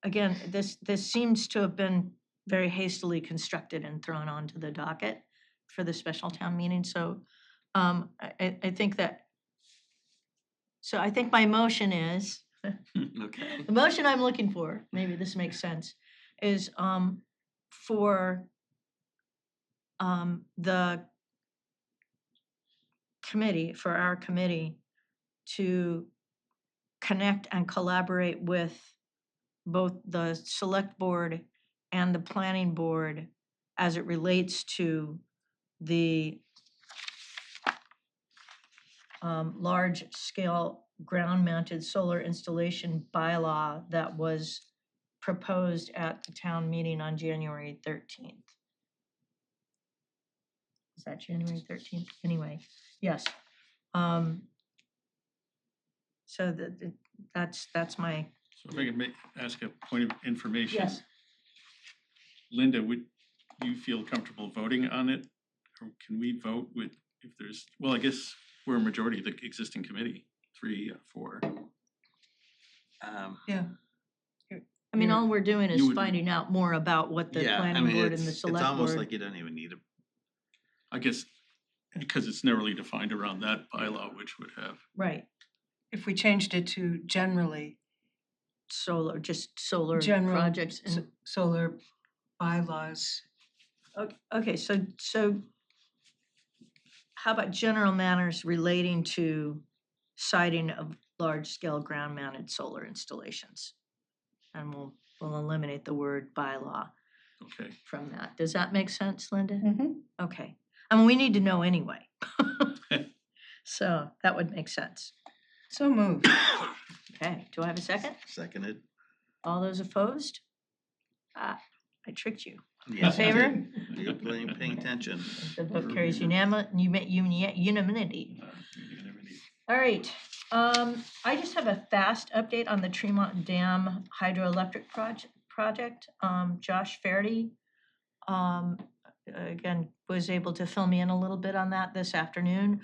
Speaker 1: again, this seems to have been very hastily constructed and thrown onto the docket for the special town meeting. So I think that, so I think my motion is,
Speaker 3: Okay.
Speaker 1: the motion I'm looking for, maybe this makes sense, is for the committee, for our committee, to connect and collaborate with both the select board and the planning board as it relates to the large-scale ground-mounted solar installation bylaw that was proposed at the town meeting on January 13th. Is that January 13th? Anyway, yes. So that's my,
Speaker 2: So if I could ask a point of information.
Speaker 1: yes.
Speaker 2: Linda, would you feel comfortable voting on it? Or can we vote with, if there's, well, I guess we're a majority of the existing committee, 3, 4.
Speaker 4: Yeah.
Speaker 1: I mean, all we're doing is
Speaker 2: You would-
Speaker 1: finding out more about what the
Speaker 3: Yeah, I
Speaker 1: planning
Speaker 3: mean,
Speaker 1: board and the
Speaker 3: it's
Speaker 1: select
Speaker 3: almost
Speaker 1: board.
Speaker 3: like you don't even need a,
Speaker 2: I guess because it's narrowly defined around that bylaw, which would have,
Speaker 1: Right,
Speaker 4: If we changed it to generally,
Speaker 1: just solar
Speaker 4: general
Speaker 1: projects. And
Speaker 4: solar bylaws.
Speaker 1: okay, so how about general matters relating to siting of large-scale ground-mounted solar installations? And we'll eliminate the word bylaw
Speaker 2: okay.
Speaker 1: from that. Does that make sense, Linda?
Speaker 4: Mm-hmm.
Speaker 1: Okay. I mean, we need to know anyway. So that would make sense.
Speaker 4: So moved.
Speaker 1: Okay, do I have a second?
Speaker 3: seconded.
Speaker 1: All those opposed? Ah, I tricked you.
Speaker 3: Yes, you
Speaker 1: favor?
Speaker 3: did. You're paying attention.
Speaker 1: The vote carries unanimity. All right, I just have a fast update on the Tremont Dam hydroelectric project. Josh Faherty, again, was able to fill me in a little bit on that this afternoon.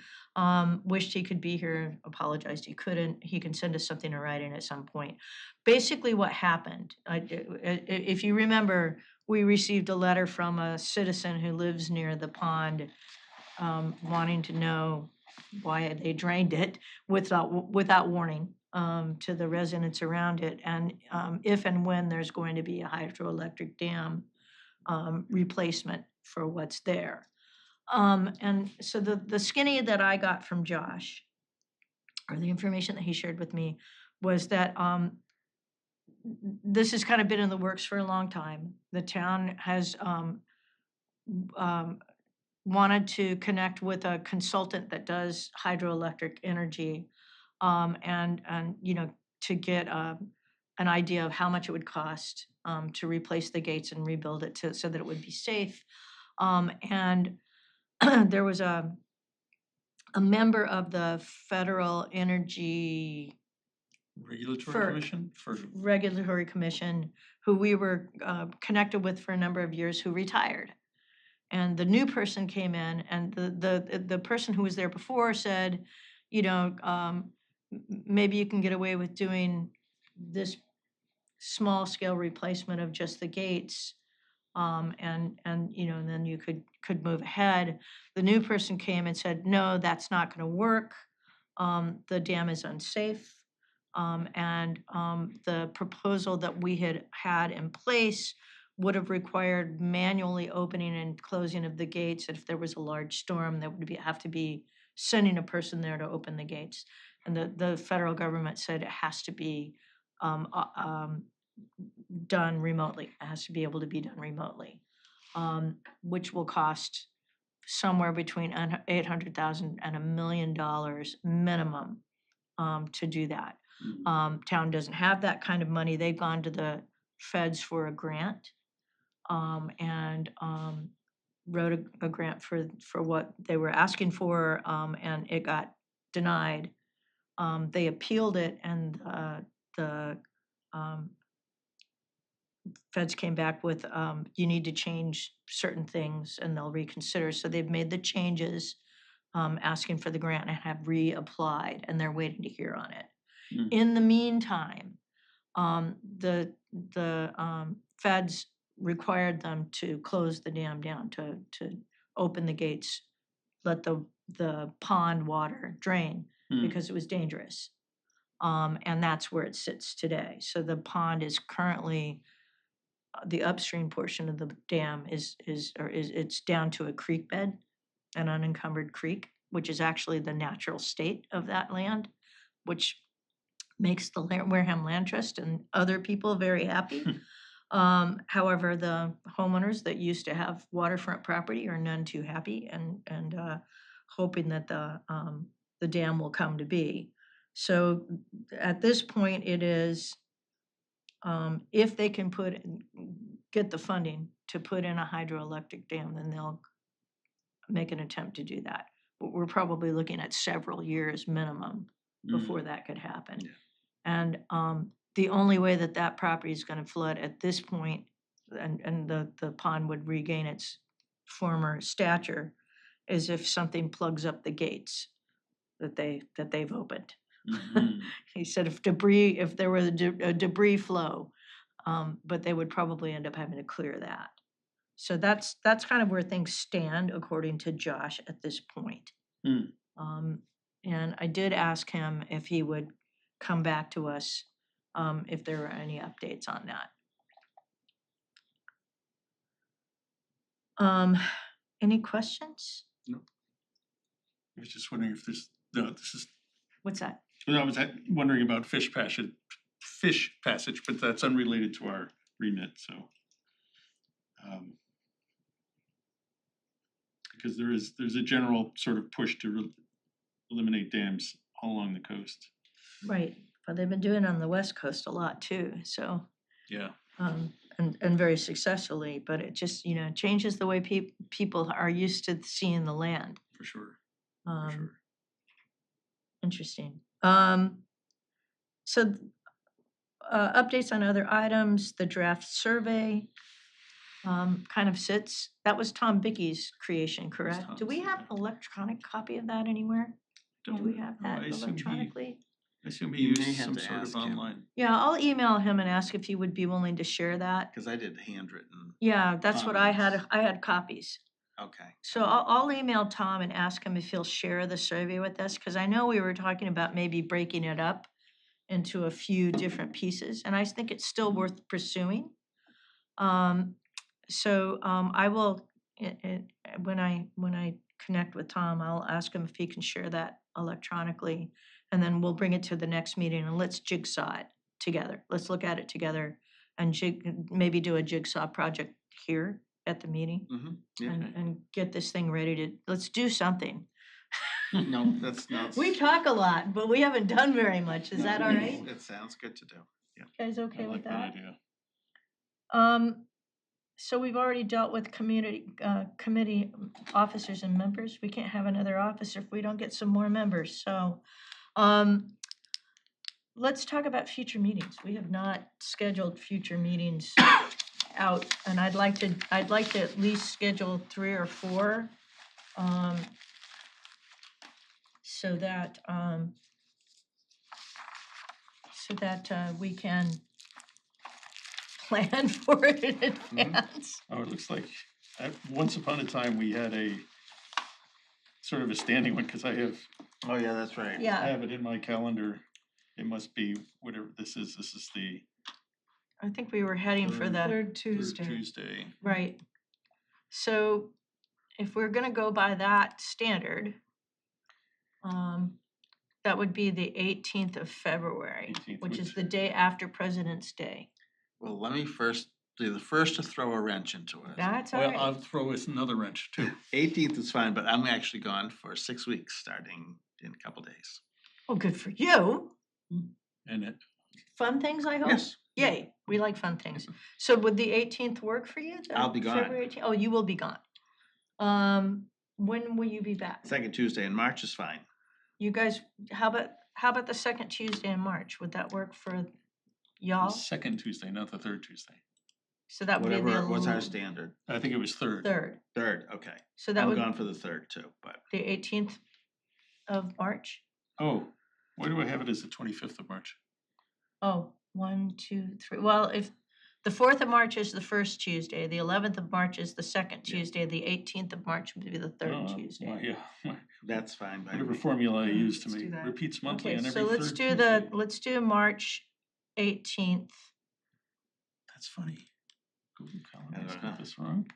Speaker 1: Wished he could be here, apologized he couldn't. He can send us something in writing at some point. Basically what happened, if you remember, we received a letter from a citizen who lives near the pond, wanting to know why they drained it without warning to the residents around it, and if and when there's going to be a hydroelectric dam replacement for what's there. And so the skinny that I got from Josh, or the information that he shared with me, was that this has kind of been in the works for a long time. The town has wanted to connect with a consultant that does hydroelectric energy, and you know, to get an idea of how much it would cost to replace the gates and rebuild it so that it would be safe. And there was a member of the Federal Energy Regulatory Commission who we were connected with for a number of years, who retired. And the new person came in, and the person who was there before said, you know, maybe you can get away with doing this small scale replacement of just the gates, and you know, and then you could move ahead. The new person came and said, no, that's not going to work. The dam is unsafe, and the proposal that we had in place would have required manually opening and closing of the gates. If there was a large storm, there would have to be sending a person there to open the gates. And the federal government said it has to be done remotely. It has to be able to be done remotely, which will cost somewhere between $800,000 and $1 million minimum to do that. Town doesn't have that kind of money. They've gone to the feds for a grant, and wrote a grant for what they were asking for, and it got denied. They appealed it, and the feds came back with, you need to change certain things and they'll reconsider. So they've made the changes, asking for the grant, and have reapplied, and they're waiting to hear on it. In the meantime, the feds required them to close the dam down, to open the gates, let the pond water drain, because it was dangerous. And that's where it sits today. So the pond is currently, the upstream portion of the dam is it's down to a creek bed, an unencumbered creek, which is actually the natural state of that land, which makes the Wareham Land Trust and other people very happy. However, the homeowners that used to have waterfront property are none too happy, and hoping that the dam will come to be. So at this point, it is, if they can get the funding to put in a hydroelectric dam, then they'll make an attempt to do that. But we're probably looking at several years minimum before that could happen.
Speaker 2: Yeah.
Speaker 1: And the only way that property is going to flood at this point, and the pond would regain its former stature, is if something plugs up the gates that they've opened. He said if there was a debris flow, but they would probably end up having to clear that. So that's kind of where things stand according to Josh at this point. And I did ask him if he would come back to us if there were any updates on that. Any questions?
Speaker 2: No. I was just wondering if this is.
Speaker 1: What's that?
Speaker 2: I was wondering about fish passage, but that's unrelated to our remit. So, because there's a general sort of push to eliminate dams all along the coast.
Speaker 1: Right, but they've been doing it on the West Coast a lot too. So
Speaker 2: yeah,
Speaker 1: and very successfully, but it just, changes the way people are used to seeing the land.
Speaker 2: For sure, for
Speaker 1: Um,
Speaker 2: sure.
Speaker 1: Interesting. So, updates on other items, the draft survey, kind of sits, that was Tom Bickey's creation, correct? Do we
Speaker 2: Tom's,
Speaker 1: have
Speaker 2: yeah.
Speaker 1: an electronic copy of that anywhere? Do we have
Speaker 2: know.
Speaker 1: that electronically?
Speaker 2: I assume he
Speaker 3: You may
Speaker 2: used
Speaker 3: have
Speaker 2: some
Speaker 3: to
Speaker 2: sort of
Speaker 3: ask him.
Speaker 2: online.
Speaker 1: Yeah, I'll email him and ask if he would be willing to share that.
Speaker 3: Cause I did handwritten,
Speaker 1: Yeah, that's what I had,
Speaker 3: Comments.
Speaker 1: I had copies.
Speaker 3: okay.
Speaker 1: So I'll email Tom and ask him if he'll share the survey with us, because I know we were talking about maybe breaking it up into a few different pieces, and I think it's still worth pursuing. I will, when I connect with Tom, I'll ask him if he can share that electronically, and then we'll bring it to the next meeting and let's jigsaw it together. Let's look at it together and maybe do a jigsaw project here at the meeting.
Speaker 3: Yeah,
Speaker 1: And get this thing ready to, let's do something.
Speaker 3: no, that's not.
Speaker 1: We talk a lot, but we haven't done very much. Is that all right?
Speaker 3: It sounds good to do.
Speaker 1: You guys okay
Speaker 2: I
Speaker 1: with
Speaker 2: like that
Speaker 1: that?
Speaker 2: idea.
Speaker 1: So we've already dealt with community, committee officers and members. We can't have another officer if we don't get some more members, so. Let's talk about future meetings. We have not scheduled future meetings out, and I'd like to at least schedule 3 or 4. So that we can plan for it in advance.
Speaker 2: Oh, it looks like, once upon a time, we had a sort of a standing one, because I
Speaker 3: Oh, yeah, that's right.
Speaker 1: Yeah,
Speaker 2: have it in my calendar. It must be whatever this is the
Speaker 1: I think we were heading for the,
Speaker 4: Third
Speaker 2: third
Speaker 4: Tuesday.
Speaker 2: Tuesday.
Speaker 1: right. So if we're gonna go by that standard, that would be the 18th of February,
Speaker 2: 18th,
Speaker 1: which is
Speaker 2: which-
Speaker 1: the day after President's Day.
Speaker 3: Well, let me first be the first to throw a wrench into it.
Speaker 1: That's all
Speaker 2: Well,
Speaker 1: right.
Speaker 2: I'll throw us another wrench too.
Speaker 3: 18th is fine, but I'm actually gone for 6 weeks, starting in a couple days.
Speaker 1: Oh, good for you.
Speaker 2: And it,
Speaker 1: Fun things, I hope?
Speaker 3: Yes.
Speaker 1: Yay, we like fun things. So would the 18th work for you? the
Speaker 3: I'll be gone.
Speaker 1: February 18th? Oh, you will be gone. When will you be back?
Speaker 3: Second Tuesday in March is fine.
Speaker 1: You guys, how about the second Tuesday in March? Would that work for
Speaker 2: the
Speaker 1: y'all?
Speaker 2: second Tuesday, not the third Tuesday.
Speaker 1: So that would be
Speaker 3: Whatever,
Speaker 1: the
Speaker 3: what's our standard?
Speaker 2: I think it was third.
Speaker 1: third.
Speaker 3: Third, okay.
Speaker 1: So that
Speaker 3: I'm
Speaker 1: would
Speaker 3: gone for the third too, but
Speaker 1: the 18th of March?
Speaker 2: Oh, why do I have it as the 25th of March?
Speaker 1: Oh, 1, 2, 3. Well, if the 4th of March is the first Tuesday, the 11th of March is the second Tuesday, the 18th of March would be the third
Speaker 2: Oh,
Speaker 1: Tuesday.
Speaker 2: well, yeah,
Speaker 3: that's fine by
Speaker 2: whatever
Speaker 3: me.
Speaker 2: formula I use to
Speaker 4: Let's do
Speaker 2: make
Speaker 4: that.
Speaker 2: repeats monthly
Speaker 1: Okay,
Speaker 2: on every
Speaker 1: so
Speaker 2: third
Speaker 1: let's do
Speaker 2: Tuesday.
Speaker 1: let's do March 18th.
Speaker 2: That's funny. Google Calendar's
Speaker 3: Uh-huh.
Speaker 2: got this wrong.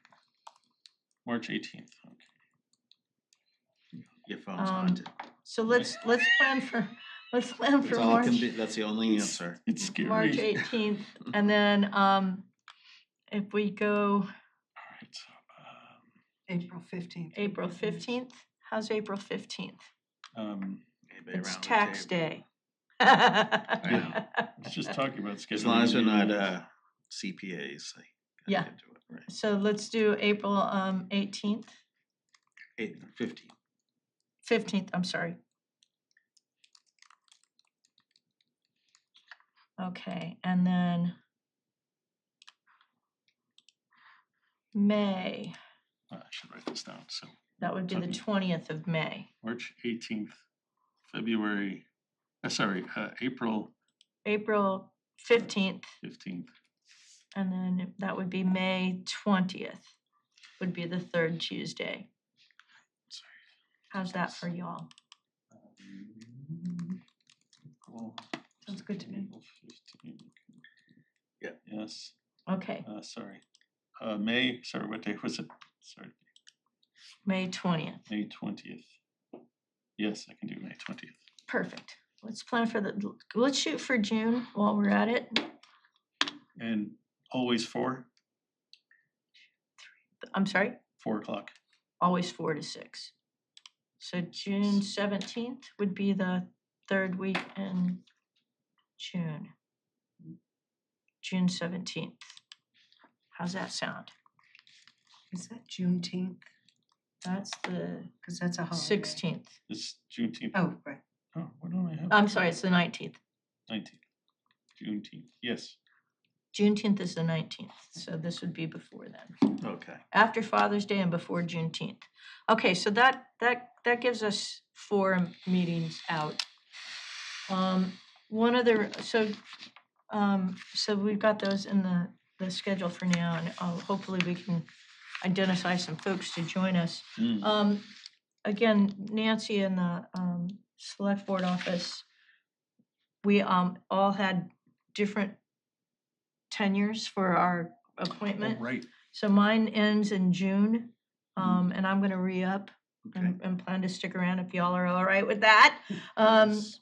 Speaker 2: March 18th, okay.
Speaker 3: Your phone's
Speaker 1: Um,
Speaker 3: haunted.
Speaker 1: So let's plan for
Speaker 3: That's all
Speaker 1: March.
Speaker 3: can be, that's the only answer.
Speaker 2: It's scary.
Speaker 1: March 18th, and then if we go
Speaker 2: Alright, so,
Speaker 4: April 15th.
Speaker 1: April 15th, how's April 15th?
Speaker 3: Anybody
Speaker 1: It's
Speaker 3: around the
Speaker 1: tax
Speaker 3: table?
Speaker 1: day.
Speaker 3: Yeah.
Speaker 2: let's just talk about scheduling.
Speaker 3: As long as we're not
Speaker 2: meetings.
Speaker 3: CPAs, I
Speaker 1: Yeah.
Speaker 3: can do it, right?
Speaker 1: So let's do April 18th, 15th, I'm sorry. Okay, and then May,
Speaker 2: I should write this down, so.
Speaker 1: that would be the
Speaker 2: talking
Speaker 1: 20th of May.
Speaker 2: March 18th, February, April
Speaker 1: April 15th,
Speaker 2: 15th.
Speaker 1: and then that would be May 20th, would be the third Tuesday.
Speaker 2: Sorry.
Speaker 1: How's that for y'all?
Speaker 2: April
Speaker 1: Sounds good to me.
Speaker 2: 15th.
Speaker 3: Yeah.
Speaker 2: Yes,
Speaker 1: Okay,
Speaker 2: sorry. May, sorry, what day was it? Sorry,
Speaker 1: May 20th,
Speaker 2: May 20th. Yes, I can do May 20th.
Speaker 1: perfect. Let's plan for let's shoot for June while we're at it.
Speaker 2: And always 4
Speaker 1: I'm sorry,
Speaker 2: 4 o'clock.
Speaker 1: always 4 to 6. So June 17th would be the third week in June. June 17th. How's that sound?
Speaker 4: Is that Juneteenth?
Speaker 1: That's the
Speaker 4: Because that's a holiday.
Speaker 1: 16th.
Speaker 2: This Juneteenth.
Speaker 4: Oh, right.
Speaker 2: Oh, what do I have?
Speaker 1: I'm sorry, it's the 19th.
Speaker 2: 19th. Juneteenth, yes.
Speaker 1: Juneteenth is the 19th, so this would be before then.
Speaker 3: Okay.
Speaker 1: After Father's Day and before Juneteenth. Okay, so that gives us 4 meetings out. One other, so we've got those in the schedule for now, and hopefully we can identify some folks to join us. Again, Nancy in the select board office, we all had different tenures for our
Speaker 2: Oh,
Speaker 1: appointment.
Speaker 2: right.
Speaker 1: So mine ends in June, and I'm gonna re-up
Speaker 3: Okay.
Speaker 1: and plan to stick around if y'all are all right with that.
Speaker 2: Yes.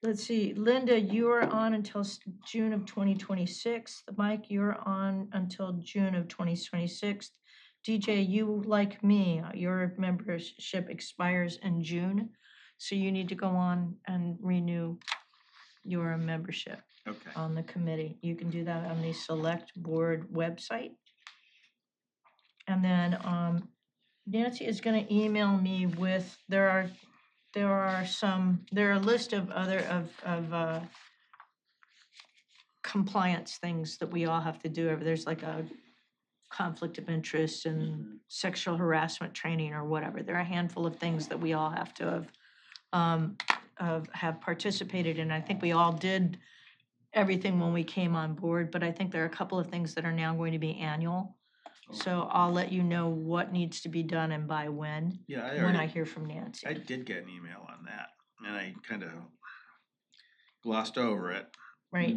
Speaker 1: Let's see, Linda, you are on until June of 2026. Mike, you're on until June of 2026. DJ, you, like me, your membership expires in June, so you need to go on and renew your membership
Speaker 3: Okay.
Speaker 1: on the committee. You can do that on the select board website. And then Nancy is gonna email me with, there are a list of other compliance things that we all have to do. There's like a conflict of interest and sexual harassment training or whatever. There are a handful of things that we all have to have participated in. I think we all did everything when we came on board, but I think there are a couple of things that are now going to be annual. So I'll let you know what needs to be done and by when
Speaker 3: Yeah,
Speaker 1: I hear from Nancy.
Speaker 3: I did get an email on that, and I kind of glossed over it.
Speaker 1: Right?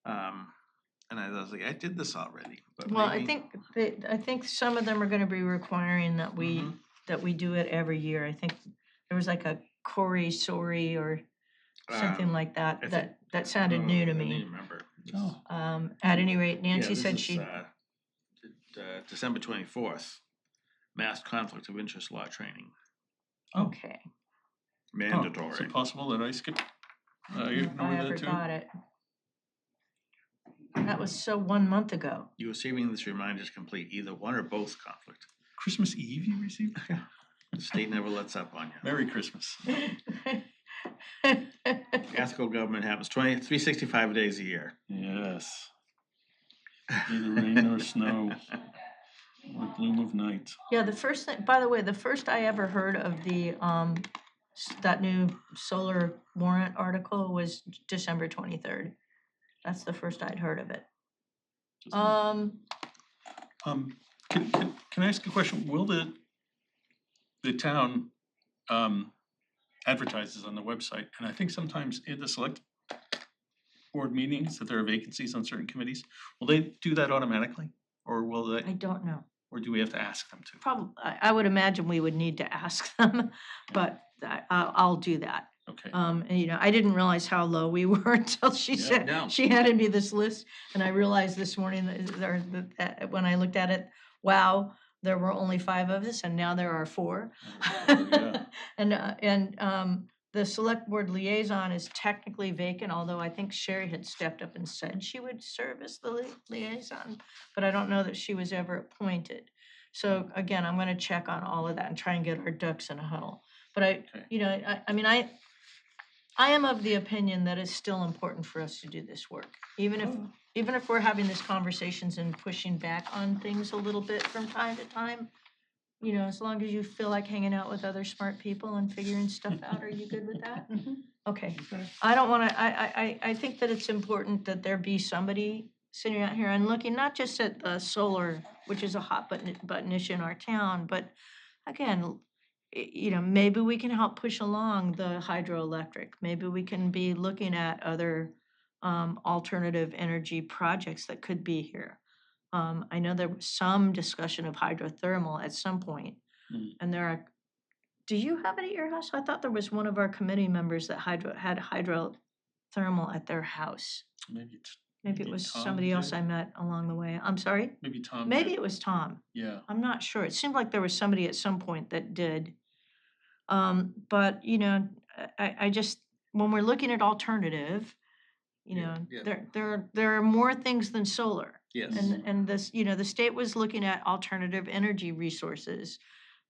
Speaker 3: And I was like, I did this already, but
Speaker 1: Well,
Speaker 3: maybe.
Speaker 1: I think some of them are gonna be requiring that we,
Speaker 3: Mhm.
Speaker 1: that we do it every year. I think there was like a Corey Sorry or something like
Speaker 3: I
Speaker 1: that,
Speaker 3: think-
Speaker 1: that sounded new to
Speaker 3: I
Speaker 1: me.
Speaker 3: didn't remember.
Speaker 2: Oh.
Speaker 1: At any rate,
Speaker 3: Yeah,
Speaker 1: Nancy
Speaker 3: this
Speaker 1: said
Speaker 3: is,
Speaker 1: she,
Speaker 3: December 24th, Mass Conflict of Interest Law Training,
Speaker 1: okay.
Speaker 2: Is
Speaker 3: mandatory.
Speaker 2: it possible that I skipped?
Speaker 1: I
Speaker 2: Ignore
Speaker 1: ever
Speaker 2: that too?
Speaker 1: got it. That was so 1 month ago.
Speaker 3: You receiving this reminder to complete either one or both conflict.
Speaker 2: Christmas Eve you received?
Speaker 3: The state never lets up on you.
Speaker 2: Merry Christmas.
Speaker 3: Ethical government happens 365 days a year.
Speaker 2: Yes. Neither rain nor snow, or gloom of night.
Speaker 1: Yeah, the first thing, by the way, the first I ever heard of the, that new solar warrant article was December 23rd. That's the first I'd heard of it.
Speaker 2: Can I ask a question? Will the town advertises on the website, and I think sometimes in the select board meetings that there are vacancies on certain committees, will they do that automatically? Or will
Speaker 1: I
Speaker 2: they,
Speaker 1: don't know.
Speaker 2: or do we have to ask them to?
Speaker 1: Probably, I would imagine we would need to ask them, but I'll do that.
Speaker 2: Okay.
Speaker 1: And, you know, I didn't realize how low we were until she
Speaker 2: Yeah.
Speaker 1: said,
Speaker 3: No.
Speaker 1: she handed me this list, and I realized this morning that when I looked at it, wow, there were only 5 of us, and now there are 4.
Speaker 2: Yeah.
Speaker 1: And the select board liaison is technically vacant, although I think Sherry had stepped up and said she would serve as the liaison, but I don't know that she was ever appointed. So again, I'm gonna check on all of that and try and get our ducks in a huddle. But
Speaker 2: Okay.
Speaker 1: you know, I mean, I am of the opinion that it's still important for us to do this work, even if we're having these conversations and pushing back on things a little bit from time to time. You know, as long as you feel like hanging out with other smart people and figuring stuff out, are you good with that? Okay,
Speaker 2: Okay.
Speaker 1: I don't wanna, I think that it's important that there be somebody sitting out here and looking not just at the solar, which is a hot button issue in our town, but again, you know, maybe we can help push along the hydroelectric. Maybe we can be looking at other alternative energy projects that could be here. I know there was some discussion of hydrothermal at some point, and there are, do you have it at your house? I thought there was one of our committee members that had hydrothermal at their house. Maybe it was
Speaker 2: Tom
Speaker 1: somebody else
Speaker 2: did.
Speaker 1: I met along the way. I'm sorry?
Speaker 2: Maybe Tom
Speaker 1: Maybe
Speaker 2: did.
Speaker 1: it was Tom.
Speaker 2: Yeah.
Speaker 1: I'm not sure. It seemed like there was somebody at some point that did. But, you know, I just, when we're looking at alternative, You know,
Speaker 3: yeah.
Speaker 1: there are more things than solar.
Speaker 3: Yes.
Speaker 1: And this, you know, the state was looking at alternative energy resources.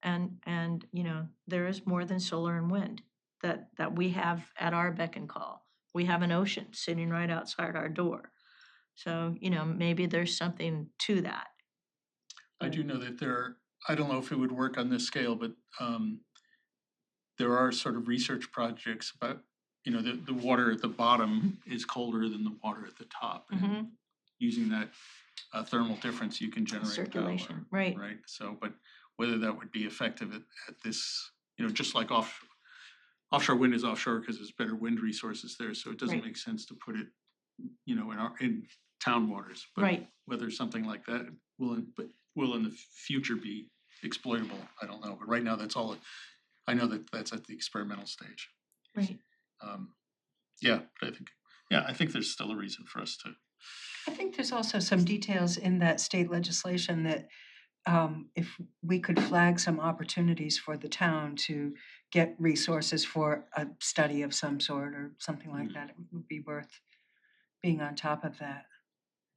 Speaker 1: And, you know, there is more than solar and wind that we have at our beck and call. We have an ocean sitting right outside our door. So, you know, maybe there's something to that.
Speaker 2: I do know that I don't know if it would work on this scale, but there are sort of research projects about, you know, the water at the bottom is colder than the water at the top. And using that thermal difference, you can generate
Speaker 1: Circulation,
Speaker 2: power.
Speaker 1: right.
Speaker 2: Right, so, but whether that would be effective at this, you know, just like offshore wind is offshore because there's better wind resources there, so it doesn't
Speaker 1: Right.
Speaker 2: make sense to put it, you know, in town waters. But
Speaker 1: Right.
Speaker 2: whether something like that will in the future be exploitable, I don't know, but right now I know that that's at the experimental stage.
Speaker 1: Right.
Speaker 2: Yeah, but I think there's still a reason for us to.
Speaker 4: I think there's also some details in that state legislation that if we could flag some opportunities for the town to get resources for a study of some sort or something like that, it would be worth being on top of that.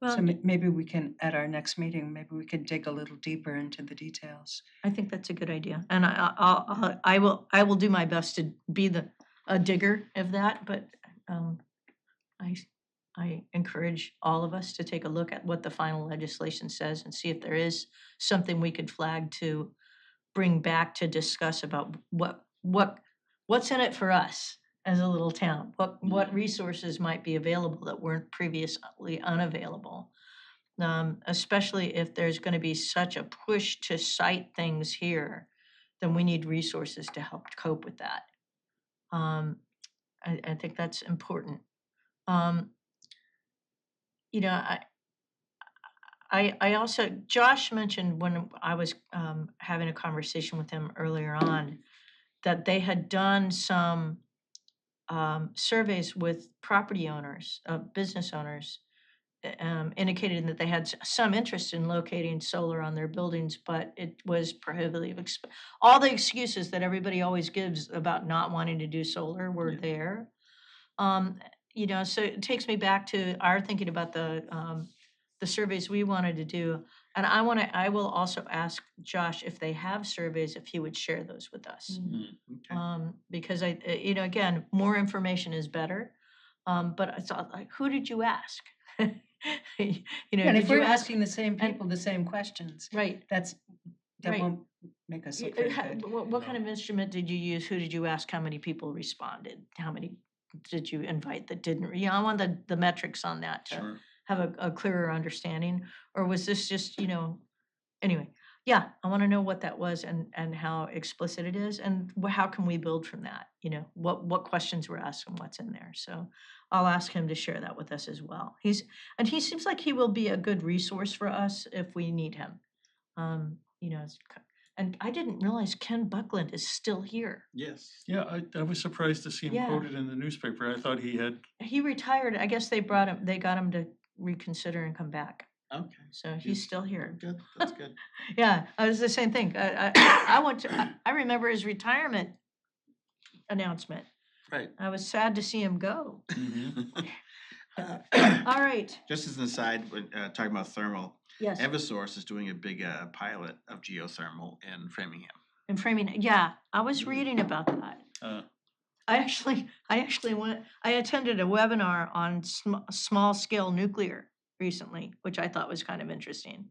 Speaker 1: Well,
Speaker 4: So maybe we can, at our next meeting, maybe we can dig a little deeper into the details.
Speaker 1: I think that's a good idea, and I will do my best to be a digger of that, but I encourage all of us to take a look at what the final legislation says and see if there is something we could flag to bring back to discuss about what's in it for us as a little town, what resources might be available that weren't previously unavailable. Especially if there's going to be such a push to cite things here, then we need resources to help cope with that. I think that's important. You know, I also, Josh mentioned when I was having a conversation with him earlier on, that they had done some surveys with property owners, business owners, indicated that they had some interest in locating solar on their buildings, but it was prohibitive. All the excuses that everybody always gives about not wanting to do solar were there. You know, so it takes me back to our thinking about the surveys we wanted to do. And I will also ask Josh if they have surveys, if he would share those with us.
Speaker 3: Okay.
Speaker 1: Because you know, again, more information is better. But I thought, like, who did you ask? You know,
Speaker 4: And
Speaker 1: did
Speaker 4: if we're
Speaker 1: you ask?
Speaker 4: asking the same people the same questions,
Speaker 1: Right.
Speaker 4: that
Speaker 1: Right.
Speaker 4: won't make us look very good.
Speaker 1: What kind of instrument did you use? Who did you ask? How many people responded? How many did you invite that didn't? You know, I want the metrics on that to
Speaker 2: Sure.
Speaker 1: have a clearer understanding. Or was this just, you know, anyway, yeah, I want to know what that was and how explicit it is and how can we build from that? You know, what questions were asked and what's in there. So I'll ask him to share that with us as well. He seems like he will be a good resource for us if we need him. You know, and I didn't realize Ken Buckland is still here.
Speaker 3: Yes.
Speaker 2: Yeah, I was surprised to see him
Speaker 1: Yeah.
Speaker 2: quoted in the newspaper. I thought he had.
Speaker 1: He retired. I guess they got him to reconsider and come back.
Speaker 3: Okay.
Speaker 1: So he's still here.
Speaker 3: Good, that's good.
Speaker 1: Yeah, it was the same thing. I remember his retirement announcement.
Speaker 3: Right.
Speaker 1: I was sad to see him go.
Speaker 3: Uh,
Speaker 1: All right,
Speaker 3: Just as an aside, when talking about thermal,
Speaker 1: yes,
Speaker 3: Eversource is doing a big pilot of geothermal in Framingham.
Speaker 1: and framing, yeah, I was reading about that. I actually I attended a webinar on small scale nuclear recently, which I thought was kind of interesting.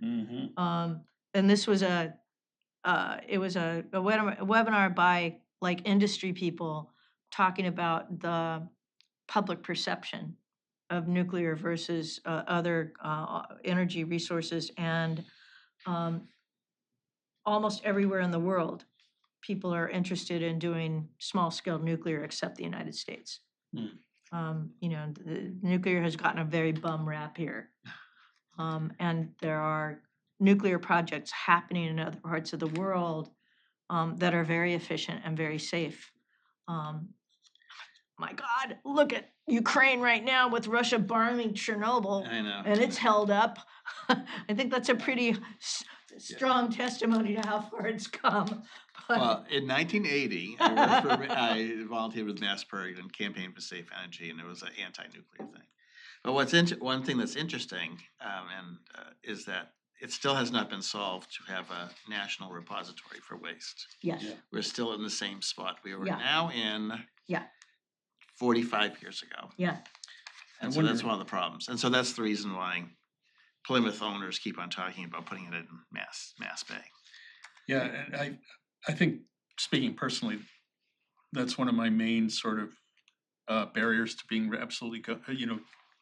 Speaker 1: And this was it was a webinar by like industry people talking about the public perception of nuclear versus other energy resources, and almost everywhere in the world, people are interested in doing small scale nuclear except the United States. You know, the nuclear has gotten a very bum rap here. And there are nuclear projects happening in other parts of the world that are very efficient and very safe. My God, look at Ukraine right now with Russia bombing Chernobyl.
Speaker 3: I know.
Speaker 1: And it's held up. I think that's a pretty strong testimony to how far it's come. But
Speaker 3: Well, in 1980, I volunteered with NASPER and campaigned for safe energy, and it was an anti-nuclear thing. But one thing that's interesting, is that it still has not been solved to have a national repository for waste.
Speaker 1: Yes,
Speaker 2: Yeah.
Speaker 3: We're still in the same spot we were
Speaker 1: Yeah.
Speaker 3: now in
Speaker 1: Yeah.
Speaker 3: 45 years ago.
Speaker 1: yeah,
Speaker 3: And
Speaker 2: I
Speaker 3: so that's
Speaker 2: wonder-
Speaker 3: one of the problems. And so that's the reason why Plymouth owners keep on talking about putting it in Mass Bay.
Speaker 2: Yeah, and I think, speaking personally, that's one of my main sort of barriers to being absolutely,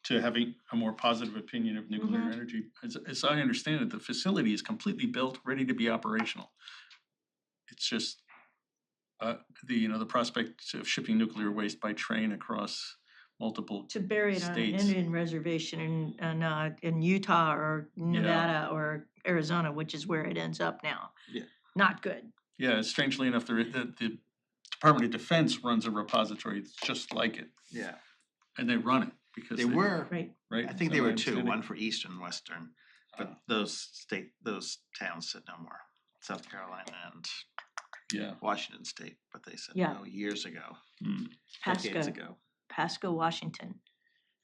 Speaker 2: to having a more positive opinion of nuclear
Speaker 1: Mhm.
Speaker 2: energy. As I understand it, the facility is completely built, ready to be operational. It's just the prospect of shipping nuclear waste by train across multiple
Speaker 1: to bury it on an
Speaker 2: States.
Speaker 1: Indian reservation in Utah or Nevada or Arizona, which is where it ends up now.
Speaker 3: Yeah.
Speaker 1: Not good.
Speaker 2: Yeah, strangely enough, the Department of Defense runs a repository that's just like it,
Speaker 3: Yeah.
Speaker 2: and they run it because
Speaker 3: They were,
Speaker 1: Right.
Speaker 2: right.
Speaker 3: I think
Speaker 2: Is
Speaker 3: they
Speaker 2: that my
Speaker 3: were two,
Speaker 2: understanding?
Speaker 3: one for East and Western, but those towns said no more. South Carolina and
Speaker 2: Yeah.
Speaker 3: Washington State, but they said
Speaker 1: Yeah.
Speaker 3: no years ago,
Speaker 2: Mm.
Speaker 3: decades
Speaker 1: Pasco,
Speaker 3: ago.
Speaker 1: Pasco, Washington.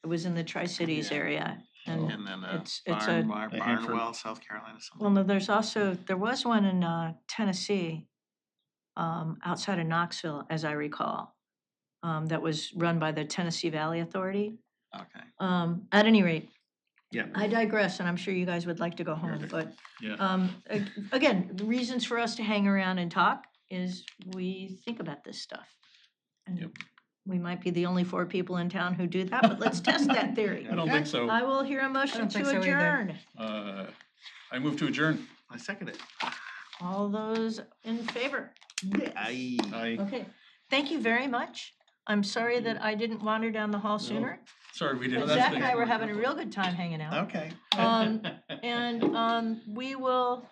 Speaker 1: It was in the Tri-Cities
Speaker 3: Yeah.
Speaker 1: area,
Speaker 2: Oh.
Speaker 1: and
Speaker 3: And then
Speaker 1: it's a
Speaker 2: Hanford.
Speaker 3: Barnwell, South Carolina,
Speaker 1: well,
Speaker 3: something.
Speaker 1: no, there was one in Tennessee, outside of Knoxville, as I recall, that was run by the Tennessee Valley Authority.
Speaker 3: Okay.
Speaker 1: At any rate,
Speaker 3: Yeah.
Speaker 1: I digress, and I'm sure you guys would like to go home,
Speaker 3: Sure.
Speaker 1: but
Speaker 2: Yeah.
Speaker 1: again, the reasons for us to hang around and talk is we think about this stuff. And
Speaker 2: Yep.
Speaker 1: we might be the only 4 people in town who do that, but let's test that theory.
Speaker 2: I don't think so.
Speaker 1: I will hear a motion
Speaker 4: don't think
Speaker 1: to
Speaker 4: so either.
Speaker 1: adjourn.
Speaker 2: I move to adjourn.
Speaker 3: I second it.
Speaker 1: All those in favor?
Speaker 3: Aye.
Speaker 2: I
Speaker 1: Okay, thank you very much. I'm sorry
Speaker 2: Thank you.
Speaker 1: that I didn't wander down the hall
Speaker 2: No.
Speaker 1: sooner,
Speaker 2: Sorry, we
Speaker 1: but
Speaker 2: didn't.
Speaker 1: Zach and I were having a real good time hanging out.
Speaker 3: Okay.
Speaker 1: And we will